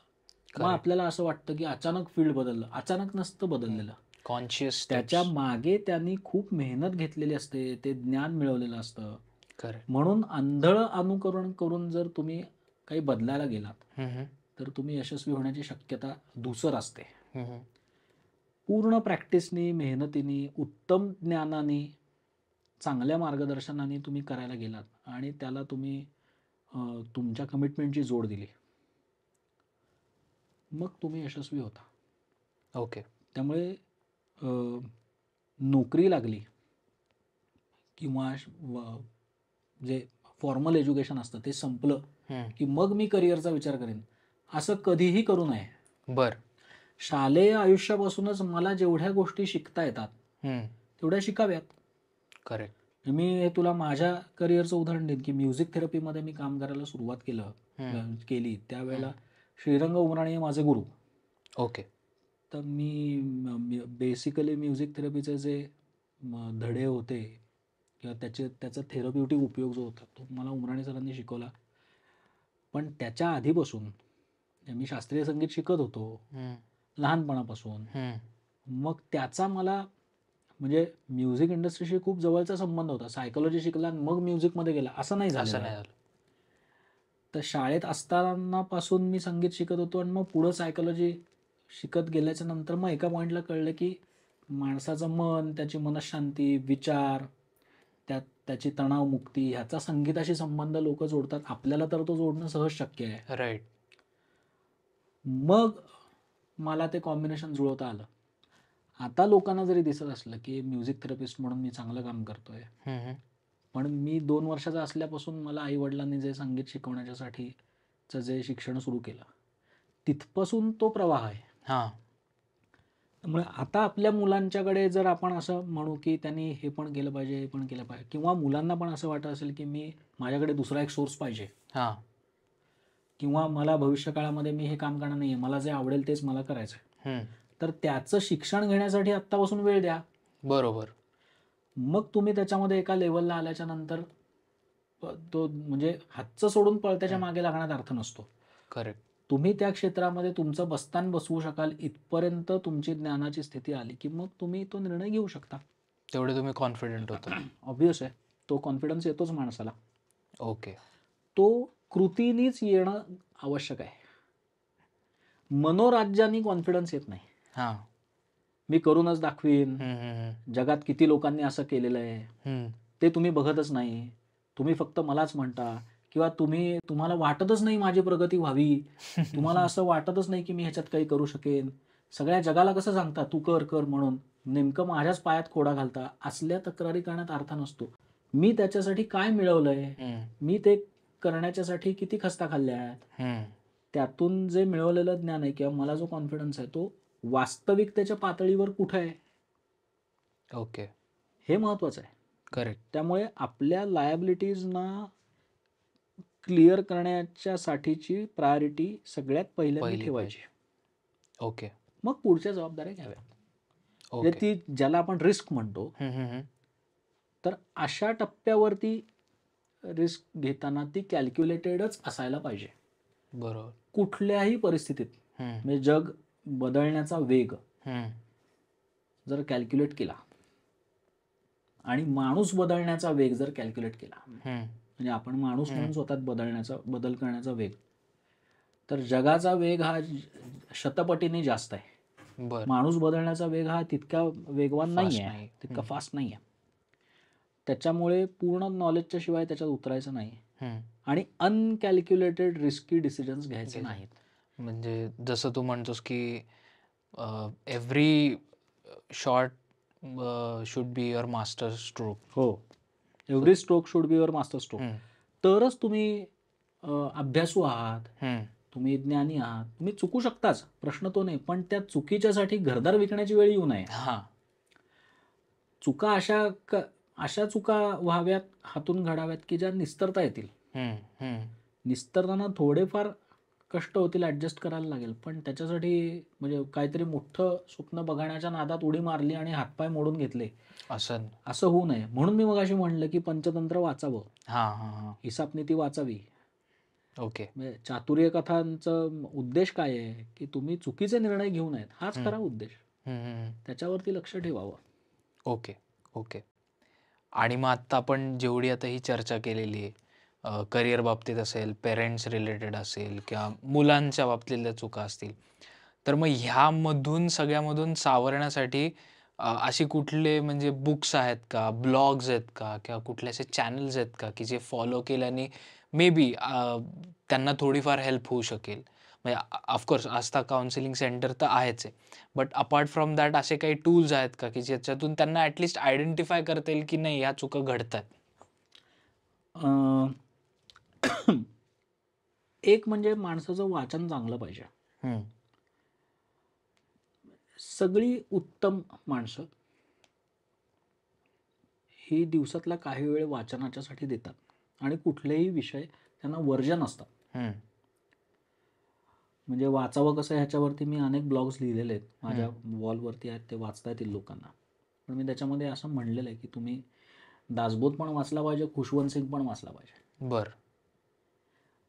मग आपल्याला असं वाटतं की अचानक फील्ड बदललं, अचानक नसतं बदललेलं. कॉन्शियस त्याच्या मागे त्यांनी खूप मेहनत घेतलेली असते, ते ज्ञान मिळवलेलं असतं. करेक्ट. म्हणून आंधळ अनुकरण करून जर तुम्ही काही बदलायला गेलात तर तुम्ही यशस्वी होण्याची शक्यता धूसर असते. पूर्ण प्रॅक्टिसनी, मेहनतीने, उत्तम ज्ञानाने, चांगल्या मार्गदर्शनाने तुम्ही करायला गेलात आणि त्याला तुम्ही तुमच्या कमिटमेंटची जोड दिली, मग तुम्ही यशस्वी होता. ओके. त्यामुळे नोकरी लागली किंवा जे फॉर्मल एज्युकेशन असतं ते संपलं की मग मी करिअरचा विचार करेन, असं कधीही करू नये. बर. शालेय आयुष्यापासूनच मला जेवढ्या गोष्टी शिकता येतात तेवढ्या शिकाव्यात. करेक्ट. मी हे तुला माझ्या करिअरचं उदाहरण देईन की म्युझिक थेरपीमध्ये मी काम करायला सुरुवात केली त्यावेळेला श्रीरंग उमराणी हे माझे गुरु. ओके. तर मी बेसिकली म्युझिक थेरपीचे जे धडे होते किंवा त्याचा थेरप्युटिक उपयोग जो होता तो मला उमराणी सरांनी शिकवला. पण त्याच्या आधीपासून मी शास्त्रीय संगीत शिकत होतो लहानपणापासून. मग त्याचा मला म्हणजे म्युझिक इंडस्ट्रीशी खूप जवळचा संबंध होता. सायकोलॉजी शिकला मग म्युझिकमध्ये गेला असं नाही झालं. तर शाळेत असतानापासून मी संगीत शिकत होतो आणि मग पुढं सायकोलॉजी शिकत गेल्याच्या नंतर मग एका पॉईंटला कळलं की माणसाचं मन, त्याची मनशांती, विचार, त्याची तणावमुक्ती ह्याचा संगीताशी संबंध लोक जोडतात. आपल्याला तर तो जोडणं सहज शक्य आहे. राईट. मग मला ते कॉम्बिनेशन जुळवता आलं. आता लोकांना जरी दिसत असलं की म्युझिक थेरपिस्ट म्हणून मी चांगलं काम करतोय, पण मी 2 वर्षाचा असल्यापासून मला आई वडिलांनी जे संगीत शिकवण्याच्यासाठीचं जे शिक्षण सुरू केलं तिथपासून तो प्रवाह आहे. त्यामुळे आता आपल्या मुलांच्याकडे जर आपण असं म्हणू की त्यांनी हे पण केलं पाहिजे, हे पण केलं पाहिजे, किंवा मुलांना पण असं वाटत असेल की माझ्याकडे दुसरा एक सोर्स पाहिजे किंवा मला भविष्यकाळामध्ये मी हे काम करणार नाही, मला जे आवडेल तेच मला करायचं, तर त्याचं शिक्षण घेण्यासाठी आत्तापासून वेळ द्या. बरोबर. मग तुम्ही त्याच्यामध्ये एका लेवलला आल्याच्या नंतर तो म्हणजे हातचं सोडून पळत्याच्या मागे लागण्यात अर्थ नसतो. करेक्ट. तुम्ही त्या क्षेत्रामध्ये तुमचं बस्तान बसवू शकाल इथपर्यंत तुमची ज्ञानाची स्थिती आली की मग तुम्ही तो निर्णय घेऊ शकता. तेवढे तुम्ही कॉन्फिडंट होता. ऑब्व्हियस आहे, तो कॉन्फिडन्स येतोच माणसाला. ओके. तो कृतीनीच येणं आवश्यक आहे. मनोराज्यानी कॉन्फिडन्स येत नाही. मी करूनच दाखवीन, जगात किती लोकांनी असं केलेलं आहे ते तुम्ही बघतच नाही, तुम्ही फक्त मलाच म्हणता, किंवा तुम्हाला वाटतच नाही माझी प्रगती व्हावी, तुम्हाला असं वाटतच नाही की मी ह्याच्यात काही करू शकेन, सगळ्या जगाला कसं सांगता तू कर कर म्हणून, नेमकं माझ्याच पायात खोडा घालता, असल्या तक्रारी करण्यात अर्थ नसतो. मी त्याच्यासाठी काय मिळवलंय, मी ते करण्याच्यासाठी किती खस्ता खाल्ल्यात, त्यातून जे मिळवलेलं ज्ञान आहे किंवा मला जो कॉन्फिडन्स आहे तो वास्तविकतेच्या पातळीवर कुठं आहे. ओके. हे महत्वाचं आहे. करेक्ट. त्यामुळे आपल्या लायबिलिटीजना क्लिअर करण्याच्यासाठीची प्रायोरिटी सगळ्यात पहिल्यांदा ठेवायची. ओके. मग पुढच्या जबाबदाऱ्या घ्याव्यात. म्हणजे ती ज्याला आपण रिस्क म्हणतो, तर अशा टप्प्यावरती रिस्क घेताना ती कॅल्क्युलेटेडच असायला पाहिजे. बरोबर. कुठल्याही परिस्थितीत म्हणजे जग बदलण्याचा वेग जर कॅल्क्युलेट केला आणि माणूस बदलण्याचा वेग जर कॅल्क्युलेट केला, म्हणजे आपण माणूस म्हणून स्वतःत बदल करण्याचा वेग, तर जगाचा वेग हा शतपटीने जास्त आहे. माणूस बदलण्याचा वेग हा तितका वेगवान नाही आहे, तितका फास्ट नाही आहे. त्याच्यामुळे पूर्ण नॉलेजच्या शिवाय त्याच्यात उतरायचं नाही आणि अनकॅल्क्युलेटेड रिस्की डिसिजन्स घ्यायचे नाहीत. म्हणजे जसं तू म्हणतोस की every shot should be your master stroke. हो, every stroke should be your master stroke. तरच तुम्ही अभ्यासू आहात, तुम्ही ज्ञानी आहात. तुम्ही चुकू शकताच, प्रश्न तो नाही, पण त्या चुकीच्यासाठी घरदार विकण्याची वेळ येऊ नये. चुका अशा चुका व्हाव्यात, हातून घडाव्यात की ज्या निस्तरता येतील. निस्तरताना थोडेफार कष्ट होतील, ऍडजस्ट करायला लागेल, पण त्याच्यासाठी म्हणजे काहीतरी मोठं स्वप्न बघण्याच्या नादात उडी मारली आणि हातपाय मोडून घेतले असं होऊ नये. म्हणून मी मगाशी म्हणलं की पंचतंत्र वाचावं, हिसाबनीती वाचावी. ओके. म्हणजे चातुर्य कथांचा उद्देश काय आहे की तुम्ही चुकीचे निर्णय घेऊ नयेत, हाच खरा उद्देश. त्याच्यावरती लक्ष ठेवावं. ओके. ओके. आणि मग आत्ता आपण जेवढी आता ही चर्चा केलेली आहे, करिअर बाबतीत असेल, पेरेंट्स रिलेटेड असेल किंवा मुलांच्या बाबतीतल्या चुका असतील, तर मग ह्यामधून सगळ्यामधून सावरण्यासाठी अशी कुठले म्हणजे बुक्स आहेत का, ब्लॉग्स आहेत का किंवा कुठले असे चॅनल्स आहेत का, की जे फॉलो केल्याने मे बी त्यांना थोडीफार हेल्प होऊ शकेल? म्हणजे ऑफकोर्स आस्था काउन्सिलिंग सेंटर तर आहेच आहे. बट अपार्ट फ्रॉम दॅट असे काही टूल्स आहेत का, की ज्याच्यातून त्यांना ॲटलीस्ट आयडेंटिफाय करता येईल, की नाही ह्या चुका घडतात? अं, एक म्हणजे माणसाचं वाचन चांगलं पाहिजे. हं, सगळी उत्तम माणसं ही दिवसातला काही वेळ वाचनाच्यासाठी देतात आणि कुठलेही विषय त्यांना वर्ज्य नसतात. हं, म्हणजे वाचावं कसं ह्याच्यावरती मी अनेक ब्लॉग्स लिहिलेले आहेत, हं. माझ्या वॉलवरती आहेत, ते वाचता येतील लोकांना. पण मी त्याच्यामध्ये असं म्हणलेलं आहे की तुम्ही दासबोध पण वाचला पाहिजे, खुशवंत सिंग पण वाचला पाहिजे, बरं.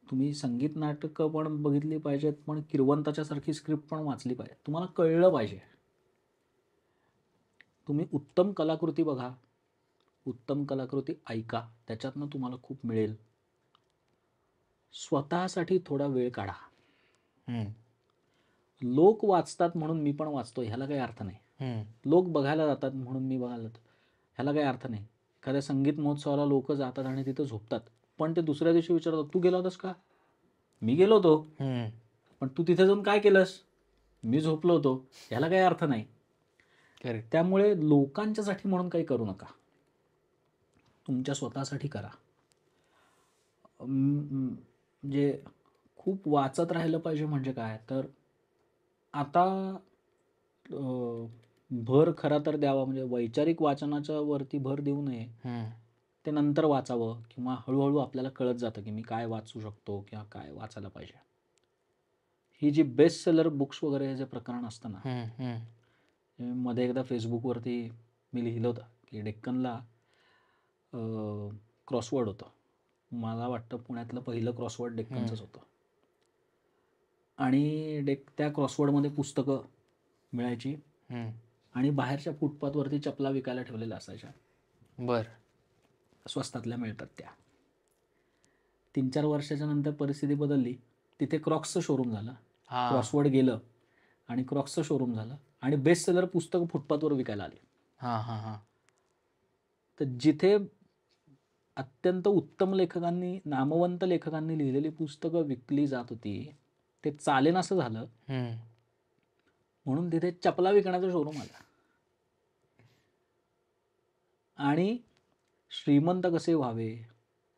तुम्ही संगीत नाटकं पण बघितली पाहिजेत, पण किरवंताच्या सारखी स्क्रिप्ट पण वाचली पाहिजे, तुम्हाला कळलं पाहिजे. तुम्ही उत्तम कलाकृती बघा, उत्तम कलाकृती ऐका, त्याच्यातनं तुम्हाला खूप मिळेल. स्वतःसाठी थोडा वेळ काढा. हं, लोक वाचतात म्हणून मी पण वाचतो ह्याला काही अर्थ नाही. हं, लोक बघायला जातात म्हणून मी बघायला जातो ह्याला काही अर्थ नाही. एखाद्या संगीत महोत्सवाला लोक जातात आणि तिथं झोपतात, पण ते दुसऱ्या दिवशी विचारतात तू गेला होतास का? मी गेलो होतो. हं. पण तू तिथे जाऊन काय केलंस? मी झोपलो होतो. ह्याला काही अर्थ नाही. करेक्ट. त्यामुळे लोकांच्यासाठी म्हणून काही करू नका, तुमच्या स्वतःसाठी करा. म्हणजे खूप वाचत राहिलं पाहिजे म्हणजे काय तर आता भर खरा तर द्यावा, म्हणजे वैचारिक वाचनाच्या वरती भर देऊ नये. हं, ते नंतर वाचावं किंवा हळूहळू आपल्याला कळत जातं की मी काय वाचू शकतो किंवा काय वाचायला पाहिजे. ही जी बेस्ट सेलर बुक्स वगैरे हे जे प्रकरण असतं ना, हं, हं. मध्ये एकदा फेसबुकवरती मी लिहिलं होतं की डेक्कनला क्रॉसवर्ड होतं. मला वाटतं पुण्यातलं पहिलं क्रॉसवर्ड डेक्कनचंच होतं. आणि त्या क्रॉसवर्डमध्ये पुस्तकं मिळायची हं. आणि बाहेरच्या फुटपाथवरती चपला विकायला ठेवलेल्या असायच्या. बरं. स्वस्तातल्या मिळतात त्या. 3-4 वर्षाच्या नंतर परिस्थिती बदलली. तिथे क्रॉक्सचं शोरूम झालं. हां. क्रॉसवर्ड गेलं आणि क्रॉक्सचं शोरूम झालं आणि बेस्ट सेलर पुस्तकं फुटपाथवर विकायला आली. हां, हां, हां. तर जिथे अत्यंत उत्तम लेखकांनी, नामवंत लेखकांनी लिहिलेली पुस्तकं विकली जात होती, ते चालेनासं झालं हं. म्हणून तिथे चपला विकण्याचं शोरूम आलं. आणि श्रीमंत कसे व्हावे,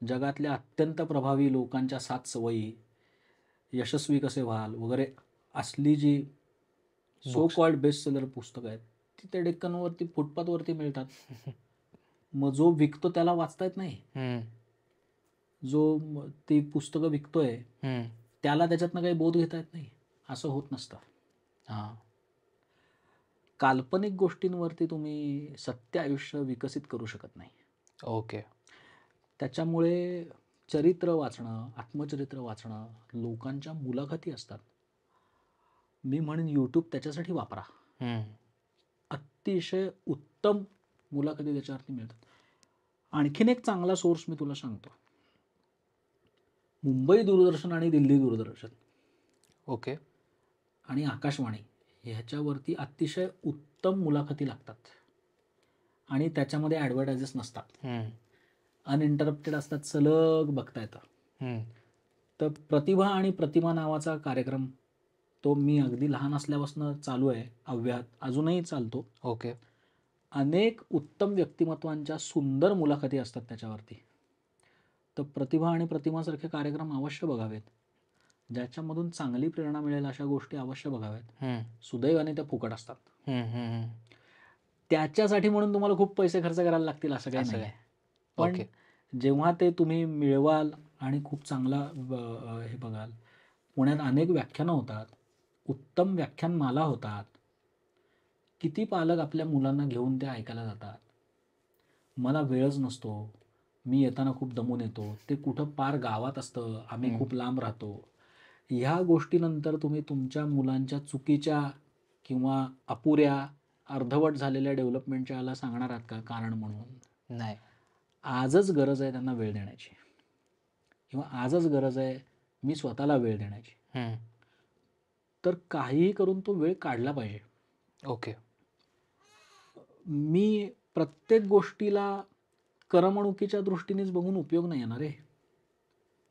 जगातल्या अत्यंत प्रभावी लोकांच्या 7 सवयी, यशस्वी कसे व्हाल वगैरे असली जी सो कॉल्ड बेस्ट सेलर पुस्तकं आहेत ती त्या डेक्कनवरती फुटपाथवरती मिळतात. मग जो विकतो त्याला वाचता येत नाही. हं, जो ती पुस्तकं विकतोय हं. त्याला त्याच्यातनं काही बोध घेता येत नाही. असं होत नसतं. हां. काल्पनिक गोष्टींवरती तुम्ही सत्य आयुष्य विकसित करू शकत नाही. ओके. त्याच्यामुळे चरित्र वाचणं, आत्मचरित्र वाचणं, लोकांच्या मुलाखती असतात. मी म्हणेन यूट्यूब त्याच्यासाठी वापरा. हं, अतिशय उत्तम मुलाखती त्याच्यावरती मिळतात. आणखीन एक चांगला सोर्स मी तुला सांगतो, मुंबई दूरदर्शन आणि दिल्ली दूरदर्शन ओके. आणि आकाशवाणी ह्याच्यावरती अतिशय उत्तम मुलाखती लागतात आणि त्याच्यामध्ये ॲडव्हर्टायजेस नसतात. हं, अनइंटरप्टेड असतात, सलग बघता येतं. हं. तर प्रतिभा आणि प्रतिमा नावाचा कार्यक्रम तो मी अगदी लहान असल्यापासून चालू आहे अव्याहत, अजूनही चालतो. ओके. अनेक उत्तम व्यक्तिमत्वांच्या सुंदर मुलाखती असतात त्याच्यावरती. तर प्रतिभा आणि प्रतिमासारखे कार्यक्रम अवश्य बघावेत. ज्याच्यामधून चांगली प्रेरणा मिळेल अशा गोष्टी अवश्य बघाव्यात. हं, सुदैवाने त्या फुकट असतात. हं, हं, हं. त्याच्यासाठी म्हणून तुम्हाला खूप पैसे खर्च करायला लागतील असं काही असं नाही. काय? पण ओके. जेव्हा ते तुम्ही मिळवाल आणि खूप चांगला हे बघाल, पुण्यात अनेक व्याख्यानं होतात, उत्तम व्याख्यानमाला होतात. किती पालक आपल्या मुलांना घेऊन ते ऐकायला जातात. मला वेळच नसतो, मी येताना खूप दमून येतो, ते कुठं पार गावात असतं, आम्ही खूप लांब राहतो. ह्या गोष्टीनंतर तुम्ही तुमच्या मुलांच्या चुकीच्या किंवा अपुऱ्या, अर्धवट झालेल्या डेव्हलपमेंटच्या याला सांगणार आहात का कारण म्हणून? नाही. आजच गरज आहे त्यांना वेळ देण्याची, किंवा आजच गरज आहे मी स्वतःला वेळ देण्याची, हम्म. तर काहीही करून तो वेळ काढला पाहिजे. ओके. मी प्रत्येक गोष्टीला करमणुकीच्या दृष्टीनेच बघून उपयोग नाही येणार रे.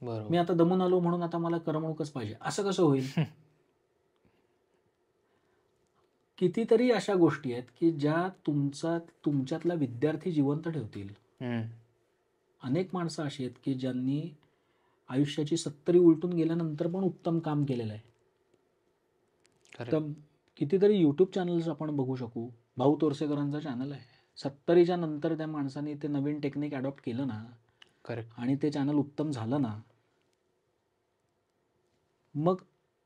मी बरोबर. आता दमून आलो म्हणून आता मला करमणूकच पाहिजे, असं कसं होईल? कितीतरी अशा गोष्टी आहेत की ज्या तुमच्यातला विद्यार्थी जिवंत ठेवतील. हम्म. अनेक माणसं अशी आहेत की ज्यांनी आयुष्याची 70 उलटून गेल्यानंतर पण उत्तम काम केलेलं आहे. Correct. तर कितीतरी यूट्यूब चॅनल्स आपण बघू शकू. भाऊ तोरसेकरांचा चॅनल आहे. 70च्या नंतर त्या माणसाने ते नवीन टेक्निक अडॉप्ट केलं ना, करेक्ट. आणि ते चॅनल उत्तम झालं ना, मग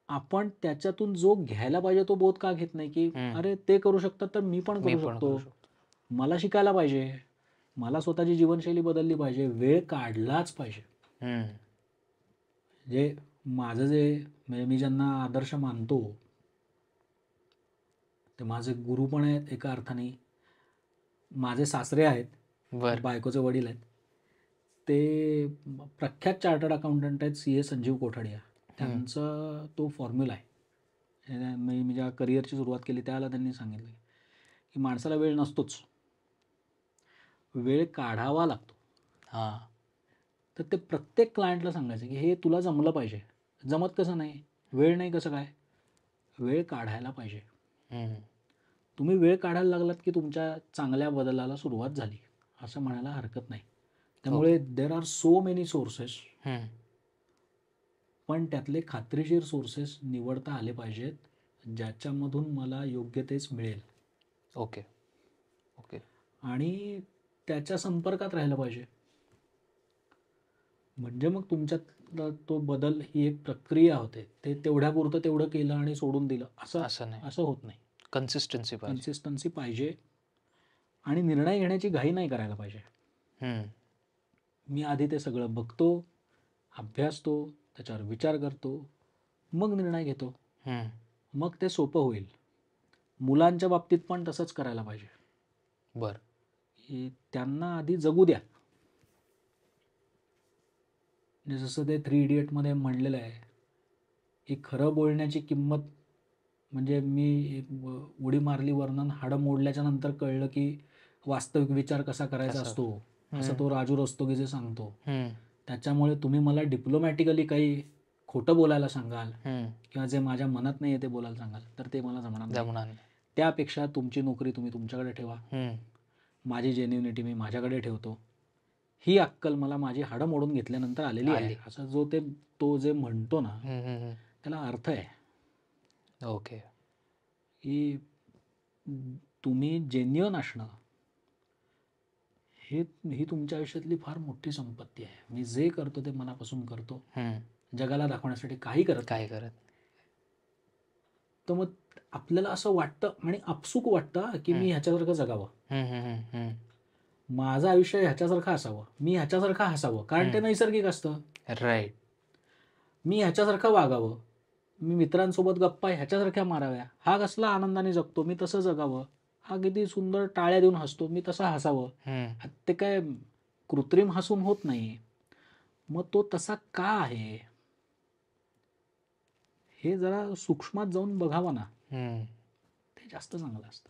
आपण त्याच्यातून जो घ्यायला पाहिजे तो बोध का घेत नाही, की अरे ते करू शकतात तर मी पण मी करू पण शकतो. करू शकतो. मला शिकायला पाहिजे, मला स्वतःची जीवनशैली बदलली पाहिजे, वेळ काढलाच पाहिजे. हम्म. जे माझं जे म्हणजे मी ज्यांना आदर्श मानतो ते माझे गुरु पण आहेत एका अर्थाने. माझे सासरे आहेत, बर. बायकोचे वडील आहेत. ते प्रख्यात चार्टर्ड अकाउंटंट आहेत, CA संजीव कोठाडिया. त्यांचा तो फॉर्म्युला आहे. मी ज्या करिअरची सुरुवात केली त्यावेळेला त्यांनी सांगितलं की माणसाला वेळ नसतोच, वेळ काढावा लागतो. हां. तर ते प्रत्येक क्लायंटला सांगायचं की हे तुला जमलं पाहिजे. जमत कसं नाही, वेळ नाही कसं काय, वेळ काढायला पाहिजे. हम्म. तुम्ही वेळ काढायला लागलात की तुमच्या चांगल्या बदलाला सुरुवात झाली असं म्हणायला हरकत नाही. त्यामुळे there are so many sources, हम्म. पण त्यातले खात्रीशीर सोर्सेस निवडता आले पाहिजेत ज्याच्यामधून मला योग्य तेच मिळेल. ओके. ओके. आणि त्याच्या संपर्कात राहायला पाहिजे. म्हणजे मग तुमच्यात तो बदल ही एक प्रक्रिया होते. ते तेवढ्यापुरतं तेवढं केलं आणि सोडून दिलं असं नाही. असं होत नाही. कन्सिस्टन्सी पाहिजे. कन्सिस्टन्सी पाहिजे आणि निर्णय घेण्याची घाई नाही करायला पाहिजे. हम्म. मी आधी ते सगळं बघतो, अभ्यासतो, त्याच्यावर विचार करतो, मग निर्णय घेतो. हम्म. मग ते सोपं होईल. मुलांच्या बाबतीत पण तसंच करायला पाहिजे बर. की त्यांना आधी जगू द्या. म्हणजे जसं ते 3 इडियटमध्ये म्हणलेलं आहे की खरं बोलण्याची किंमत म्हणजे मी उडी मारली वर्णन हाडं मोडल्याच्या नंतर कळलं की वास्तविक विचार कसा करायचा कसं? असतो, असं तो राजू रस्तोगी जे सांगतो. हम्म. त्याच्यामुळे तुम्ही मला डिप्लोमॅटिकली काही खोटं बोलायला सांगाल हम्म. किंवा जे माझ्या मनात नाही आहे ते बोलायला सांगाल तर ते मला जमणार नाही. जमणार नाही. त्यापेक्षा तुमची नोकरी तुम्ही तुमच्याकडे ठेवा, हम्म. माझी जेन्युनिटी मी माझ्याकडे ठेवतो. ही अक्कल मला माझी हाडं मोडून घेतल्यानंतर आलेली आहे, असं तो जे म्हणतो ना हम्म. हम्म. त्याला अर्थ आहे ओके. की तुम्ही जेन्युइन असणं ही तुमच्या आयुष्यातली फार मोठी संपत्ती आहे. मी जे करतो ते मनापासून करतो, हम्म. जगाला दाखवण्यासाठी काही करत नाही. काय करत. तर मग आपल्याला असं वाटतं आणि आपसूक वाटतं की मी ह्याच्यासारखं जगावं, हम्म. हम्म. हम्म. माझं आयुष्य ह्याच्यासारखं असावं, मी ह्याच्यासारखं हसावं, कारण ते नैसर्गिक असतं. राईट. मी ह्याच्यासारखं वागावं, मी मित्रांसोबत गप्पा ह्याच्यासारख्या माराव्या, हा कसला आनंदाने जगतो मी तसं जगावं, हा किती सुंदर टाळ्या देऊन हसतो मी तसं हसावं. हम्म. ते काय कृत्रिम हसून होत नाही. मग तो तसा का आहे हे जरा सूक्ष्मात जाऊन बघावं ना, हम्म. ते जास्त चांगलं असतं.